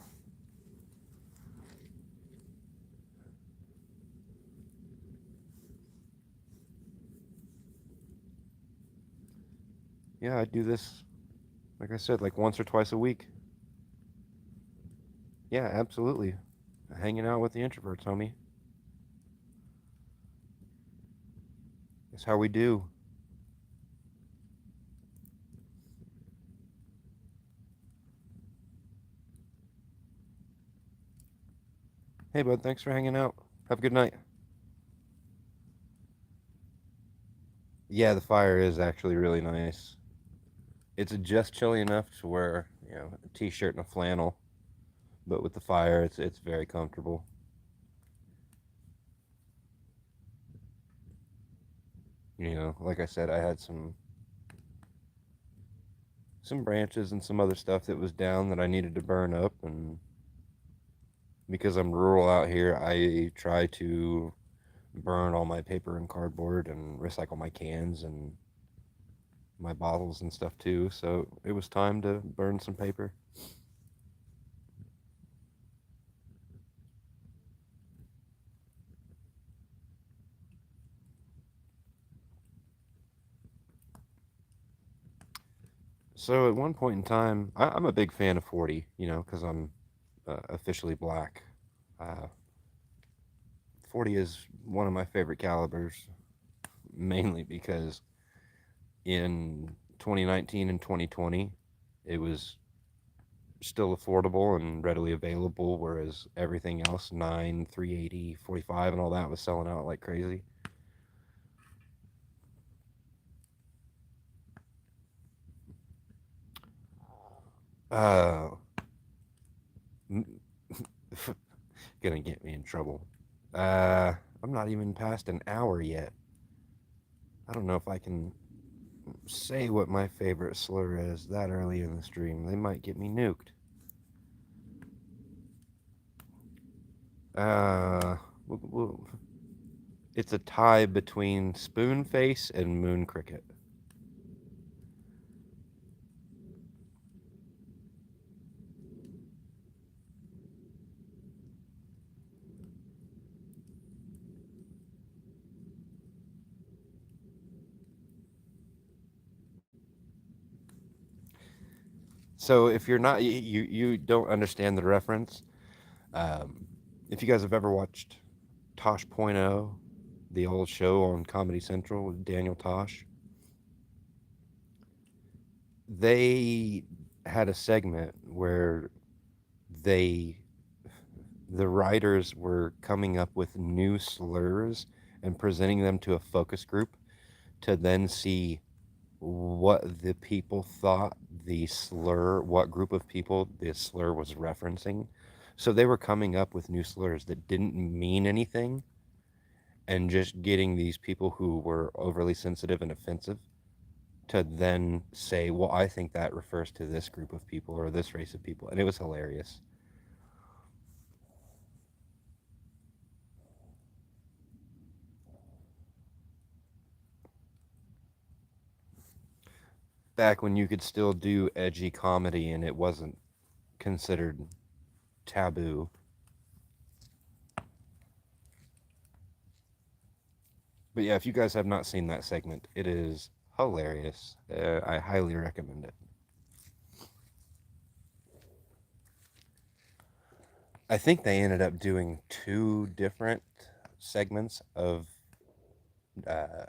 Yeah, I do this, like I said, like once or twice a week. Yeah, absolutely. Hanging out with the introverts, homie. That's how we do. Hey, bud, thanks for hanging out. Have a good night. Yeah, the fire is actually really nice. It's just chilly enough to wear, a t-shirt and a flannel, but with the fire, it's very comfortable. Like I said, I had some branches and some other stuff that was down that I needed to burn up, and because I'm rural out here, I try to burn all my paper and cardboard and recycle my cans and my bottles and stuff too. So it was time to burn some paper. So at one point in time, I'm a big fan of 40, because I'm officially black. Uh, 40 is one of my favorite calibers, mainly because in 2019 and 2020, it was still affordable and readily available, whereas everything else, 9, 380, 45, and all that was selling out like crazy. Uh, gonna get me in trouble. Uh, I'm not even past an hour yet. I don't know if I can say what my favorite slur is that early in the stream. They might get me nuked. Uh, it's a tie between Spoonface and Moon Cricket. So if you're not, you don't understand the reference. Um, if you guys have ever watched Tosh Point oh, the old show on Comedy Central with Daniel Tosh, they had a segment where they the writers were coming up with new slurs and presenting them to a focus group to then see what the people thought what group of people the slur was referencing. So they were coming up with new slurs that didn't mean anything and just getting these people who were overly sensitive and offensive to then say, well, I think that refers to this group of people or this race of people. And it was hilarious. Back when you could still do edgy comedy and it wasn't considered taboo. But yeah, if you guys have not seen that segment, it is hilarious. I highly recommend it. I think they ended up doing two different segments of uh,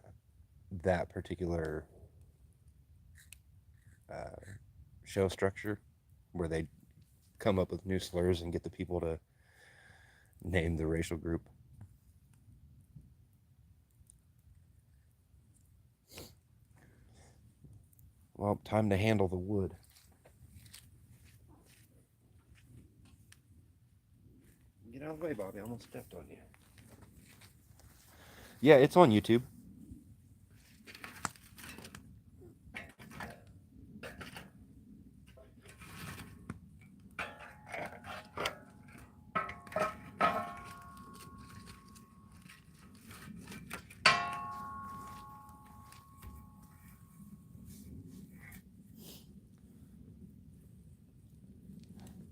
that particular uh, show structure where they come up with new slurs and get the people to name the racial group. Well, time to handle the wood. Get out of the way, Bobby. I almost stepped on you. Yeah, it's on YouTube.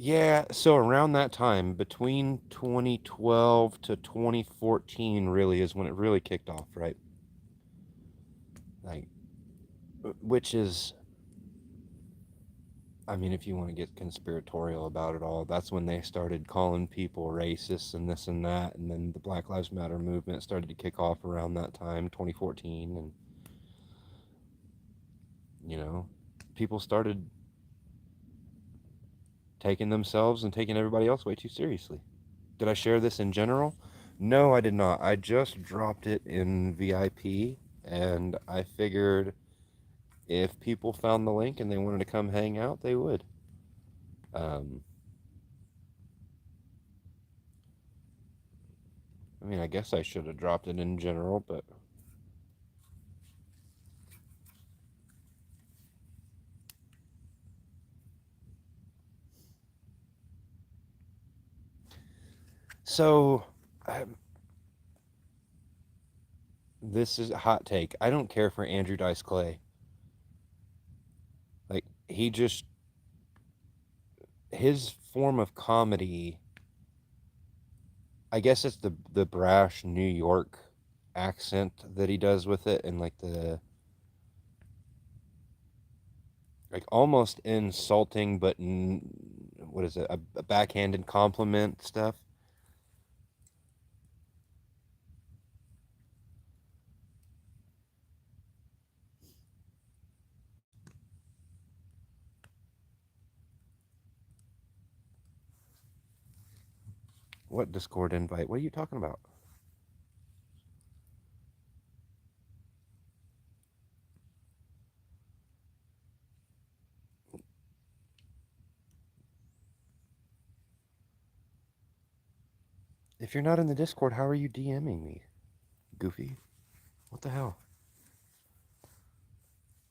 Yeah, so around that time, between 2012 to 2014, really is when it really kicked off, right? Like, which is, I mean, if you want to get conspiratorial about it all, that's when they started calling people racists and this and that, and then the Black Lives Matter movement started to kick off around that time, 2014, and you know, people started taking themselves and taking everybody else way too seriously. Did I share this in general? No, I did not. I just dropped it in VIP. and I figured if people found the link and they wanted to come hang out, they would. Um, I mean, I guess I should have dropped it in general, but so um, this is a hot take. I don't care for Andrew Dice Clay. Like he just his form of comedy. I guess it's the brash New York accent that he does with it, and like the like almost insulting, but what is it? A backhanded compliment stuff. What Discord invite? What are you talking about? If you're not in the Discord, how are you DMing me, Goofy? What the hell?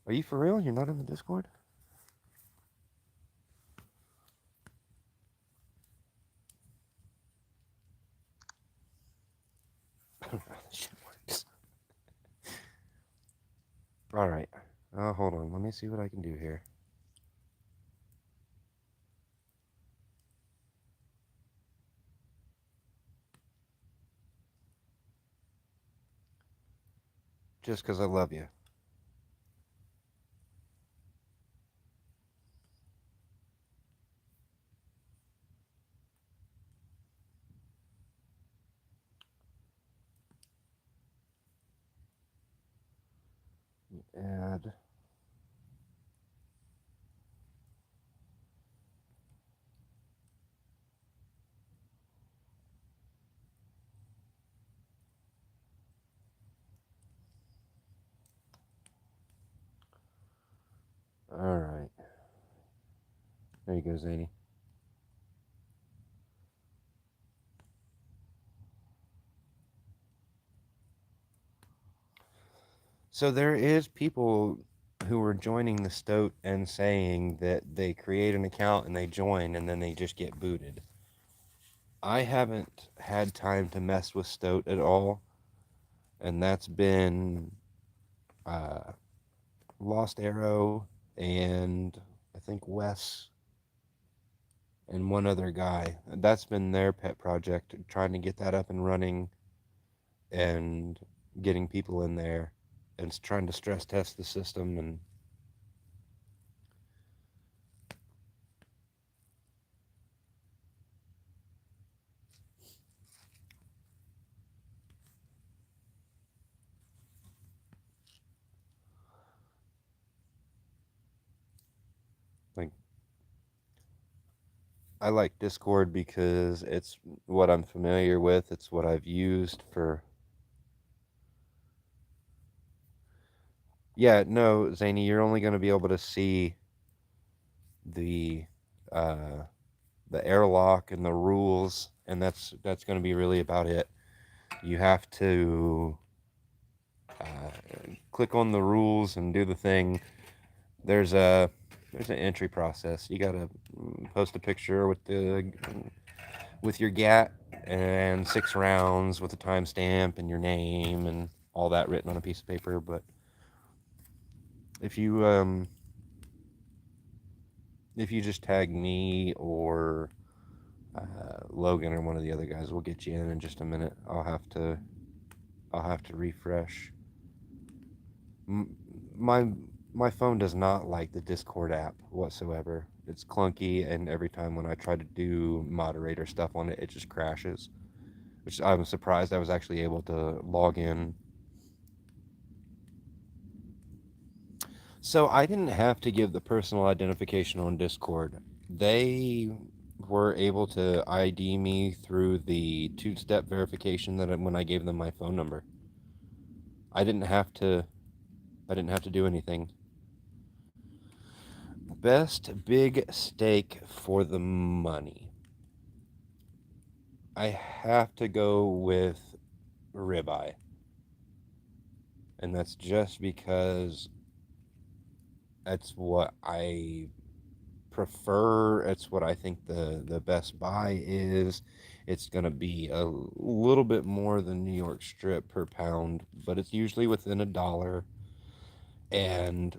Are you for real? You're not in the Discord? I don't know how this shit works. All right. Hold on. Let me see what I can do here. Just because I love you. Add. All right. There you go, Zany. So there is people who are joining the Stoat and saying that they create an account and they join and then they just get booted. I haven't had time to mess with Stoat at all, and that's been uh, Lost Arrow and I think Wes and one other guy. That's been their pet project, trying to get that up and running and getting people in there and trying to stress test the system and like I like Discord because it's what I'm familiar with. It's what I've used for. Yeah, no, Zany, you're only going to be able to see the uh, the airlock and the rules, and that's going to be really about it. You have to click on the rules and do the thing. There's a there's an entry process. You got to post a picture with your GAT and 6 rounds with a timestamp and your name and all that written on a piece of paper. But if you if you just tag me or Logan or one of the other guys, we'll get you in just a minute. I'll have to refresh. My my phone does not like the Discord app whatsoever. It's clunky, and every time when I try to do moderator stuff on it, it just crashes. Which I'm surprised I was actually able to log in. So I didn't have to give the personal identification on Discord. They were able to ID me through the two-step verification that when I gave them my phone number. I didn't have to. I didn't have to do anything. Best big steak for the money. I have to go with ribeye, and that's just because that's what I prefer. It's what I think the best buy is. It's gonna be a little bit more than New York strip per pound, but it's usually within $1. And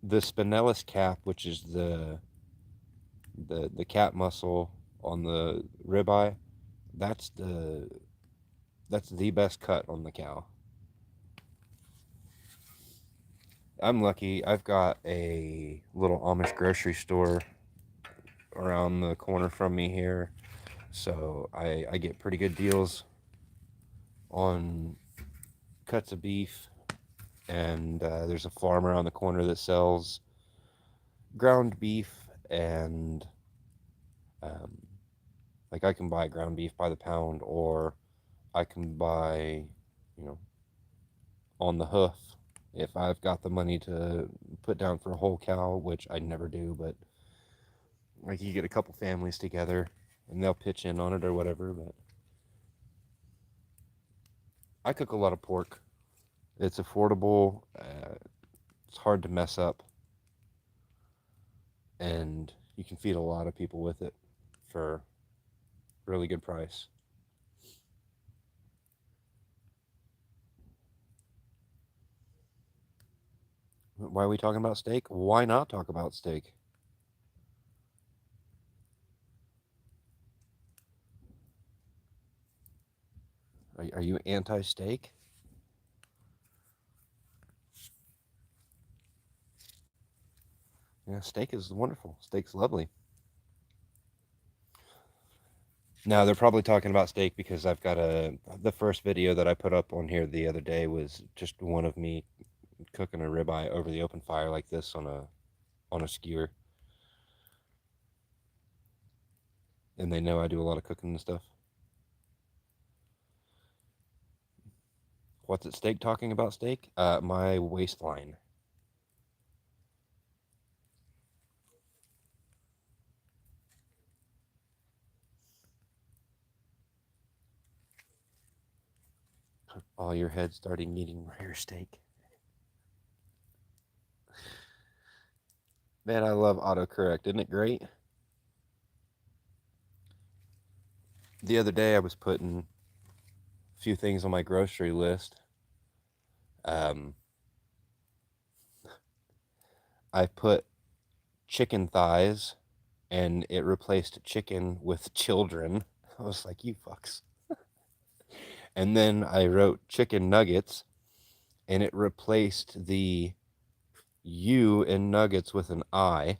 the spinalis cap, which is the cap muscle on the ribeye, that's the best cut on the cow. I'm lucky. I've got a little Amish grocery store around the corner from me here, so I get pretty good deals on cuts of beef. And there's a farm around the corner that sells ground beef, and um, like I can buy ground beef by the pound, or I can buy, you know, on the hoof if I've got the money to put down for a whole cow, which I never do. But like you get a couple families together and they'll pitch in on it or whatever. But I cook a lot of pork. It's affordable. It's hard to mess up, and you can feed a lot of people with it for really good price. Why are we talking about steak? Why not talk about steak? Are you anti-steak? Yeah, steak is wonderful. Steak's lovely. Now they're probably talking about steak because I've got the first video that I put up on here the other day was just one of me cooking a ribeye over the open fire like this on a skewer, and they know I do a lot of cooking and stuff. What's at stake talking about steak? My waistline. All your head starting eating rare steak. Man, I love autocorrect. Isn't it great? The other day I was putting a few things on my grocery list. Um, I put chicken thighs, and it replaced chicken with children. I was like, you fucks. And then I wrote chicken nuggets, and it replaced the U in nuggets with an I.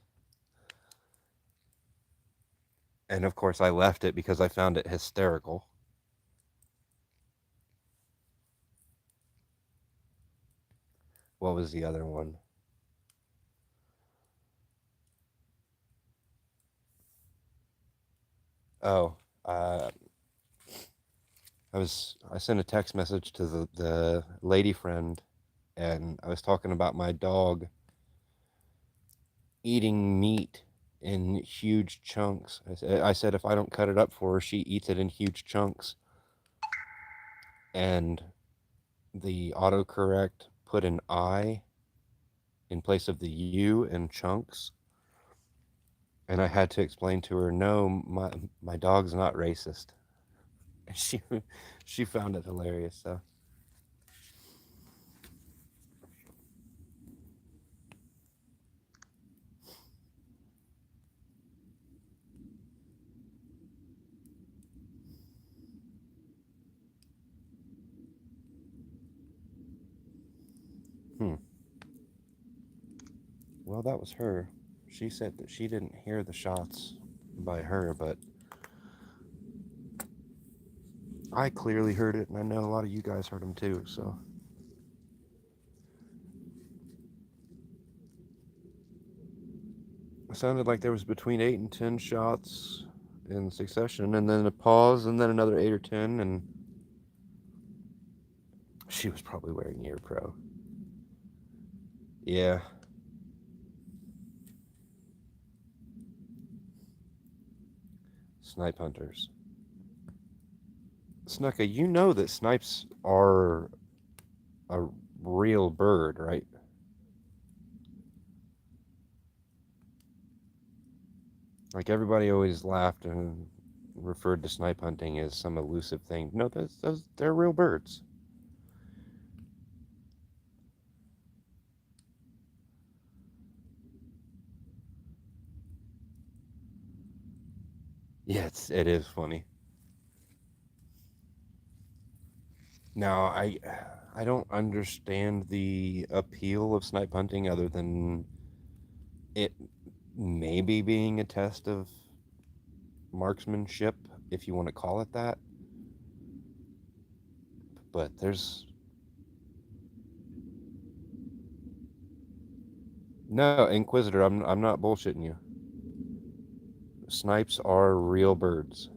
And of course, I left it because I found it hysterical. What was the other one? Oh, uh, I sent a text message to the lady friend, and I was talking about my dog eating meat in huge chunks. I said if I don't cut it up for her, she eats it in huge chunks. And the autocorrect put an I in place of the U in chunks. And I had to explain to her, no, my dog's not racist. She she found it hilarious. So, hmm. Well, that was her. She said that she didn't hear the shots by her, but I clearly heard it, and I know a lot of you guys heard them too. So it sounded like there was between 8 and 10 shots in succession, and then a pause, and then another 8 or 10, and She was probably wearing ear pro. Yeah. Snipe hunters. Snuka, you know that snipes are a real bird, right? Like everybody always laughed and referred to snipe hunting as some elusive thing. No, they're real birds. Yeah, it is funny. Now, I don't understand the appeal of snipe hunting other than it maybe being a test of marksmanship, if you want to call it that. But there's no Inquisitor. I'm not bullshitting you. Snipes are real birds.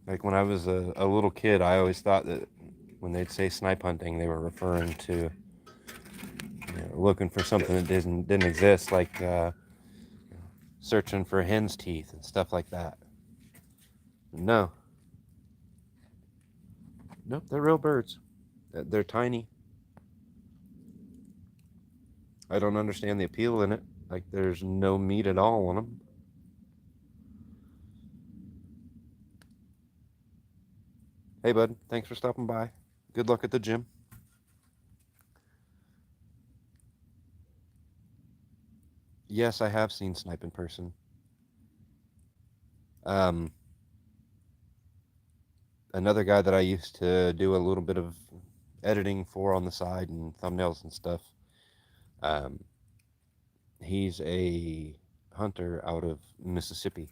Like when I was a little kid, I always thought that when they'd say snipe hunting, they were referring to looking for something that didn't exist, like searching for hen's teeth and stuff like that. No, nope, they're real birds. They're tiny. I don't understand the appeal in it. Like there's no meat at all on them. Hey, bud, thanks for stopping by. Good luck at the gym. Yes, I have seen snipe in person. Um, Another guy that I used to do a little bit of editing for on the side and thumbnails and stuff. Um, he's a hunter out of Mississippi,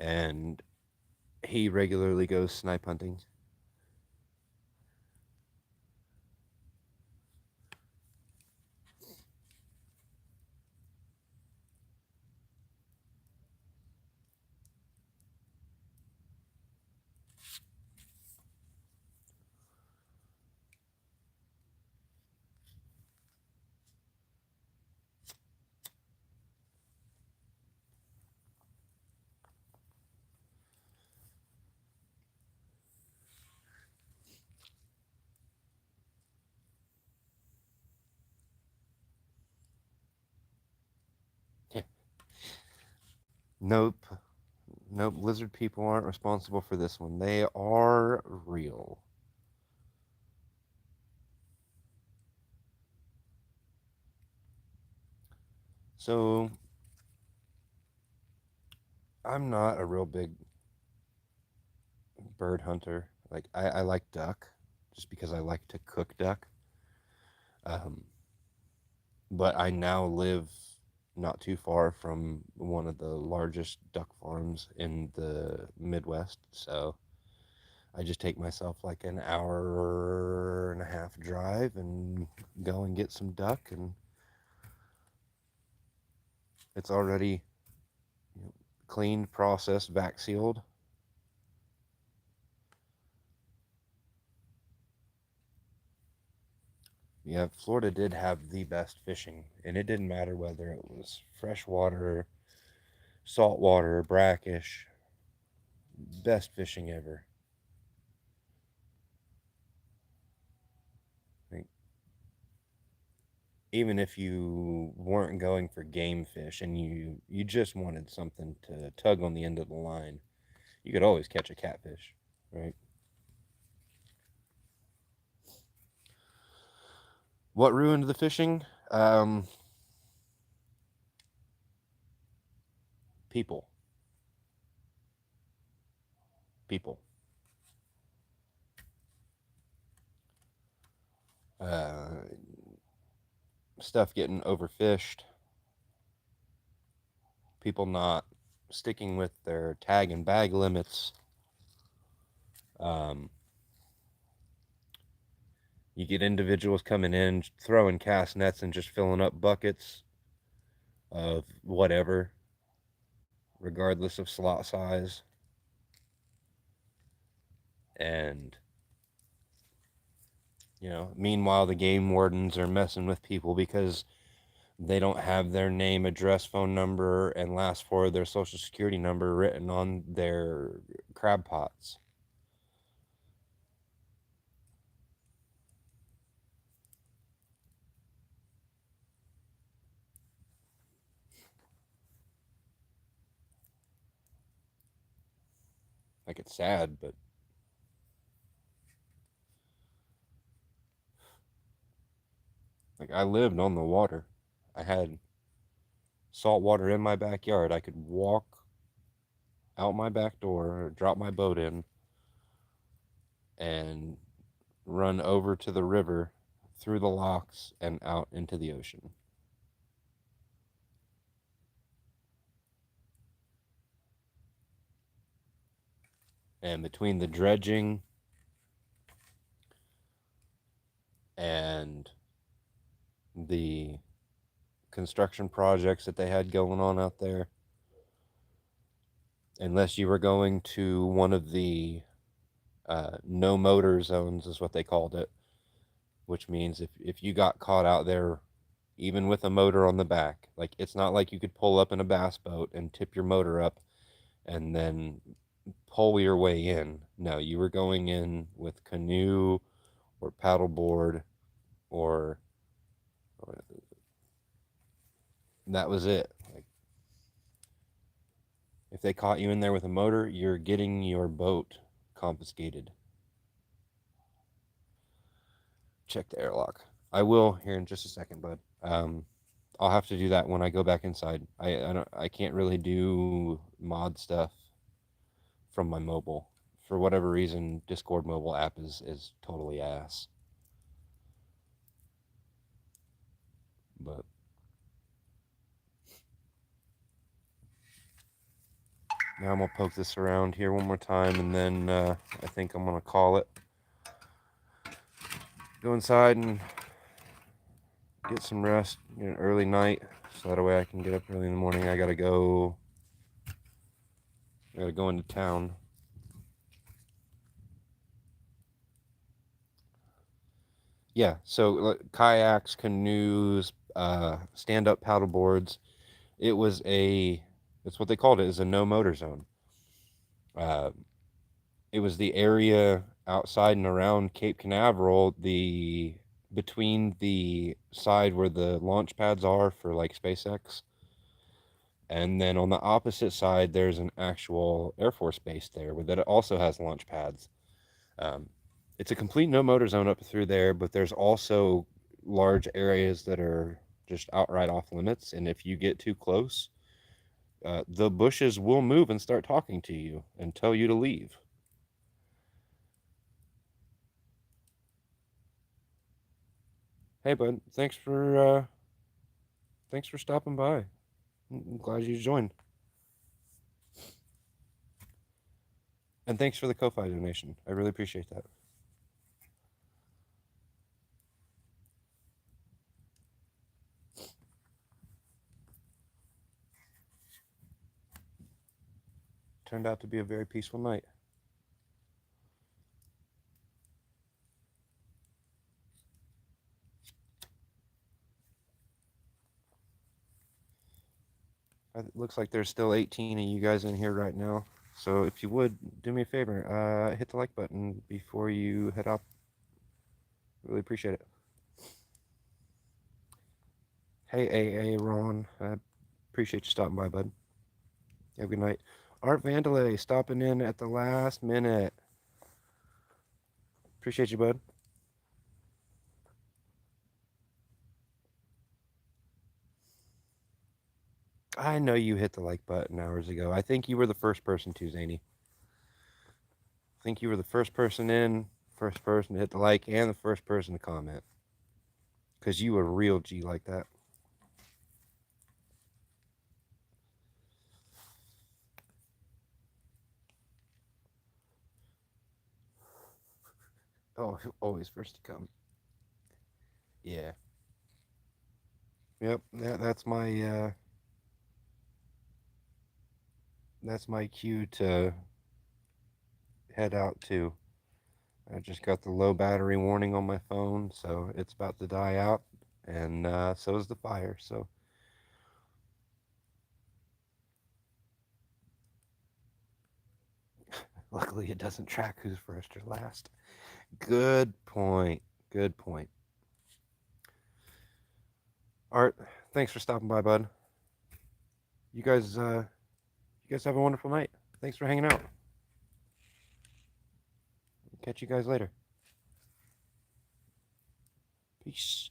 and he regularly goes snipe hunting. Nope, nope. Lizard people aren't responsible for this one. They are real. So I'm not a real big bird hunter. Like I like duck, just because I like to cook duck. Um, but I now live not too far from one of the largest duck farms in the Midwest. So I just take myself like an hour and a half drive and go and get some duck, and it's already cleaned, processed, vac sealed. Yeah, Florida did have the best fishing, and it didn't matter whether it was freshwater, saltwater, brackish. Best fishing ever. Like, even if you weren't going for game fish and you just wanted something to tug on the end of the line, you could always catch a catfish, right? What ruined the fishing? People, people. Uh, Stuff getting overfished. People not sticking with their tag and bag limits. Um, You get individuals coming in, throwing cast nets and just filling up buckets of whatever, regardless of slot size. And, meanwhile, the game wardens are messing with people because they don't have their name, address, phone number, and last four of their social security number written on their crab pots. Like, it's sad, but like, I lived on the water. I had salt water in my backyard. I could walk out my back door, or drop my boat in, and run over to the river, through the locks, and out into the ocean. And between the dredging and the construction projects that they had going on out there, unless you were going to one of the no motor zones, is what they called it, which means if you got caught out there, even with a motor on the back, like, it's not like you could pull up in a bass boat and tip your motor up and then pull your way in. No, you were going in with canoe or paddleboard, or that was it. Like, if they caught you in there with a motor, you're getting your boat confiscated. Check the airlock. I will here in just a second, bud. I'll have to do that when I go back inside. I can't really do mod stuff from my mobile. For whatever reason, Discord mobile app is totally ass. But now I'm gonna poke this around here one more time, and then I think I'm gonna call it. Go inside and get some rest. Get an early night, so that way I can get up early in the morning. I gotta go. I gotta go into town. Yeah, so kayaks, canoes, stand-up paddle boards. It was a, that's what they called it, is a no motor zone. Uh, it was the area outside and around Cape Canaveral, the between the side where the launch pads are for like SpaceX, and then on the opposite side there's an actual Air Force base there that also has launch pads. Um, it's a complete no motor zone up through there, but there's also large areas that are just outright off limits, and if you get too close, the bushes will move and start talking to you and tell you to leave. Hey, bud, thanks for stopping by. I'm glad you joined, and thanks for the Ko-fi donation. I really appreciate that. Turned out to be a very peaceful night. It looks like there's still 18 of you guys in here right now. So if you would do me a favor, hit the like button before you head out. Really appreciate it. Hey, Ron. I appreciate you stopping by, bud. Have a good night. Art Vandalay stopping in at the last minute. Appreciate you, bud. I know you hit the like button hours ago. I think you were the first person to, Zany. I think you were the first person in, first person to hit the like, and the first person to comment. Because you a real G like that. Oh, always first to come. Yeah. Yep. That's my cue to head out too. I just got the low battery warning on my phone, so it's about to die out, and so is the fire. So luckily, it doesn't track who's first or last. Good point. Good point. Art, thanks for stopping by, bud. You guys, you guys have a wonderful night. Thanks for hanging out. Catch you guys later. Peace.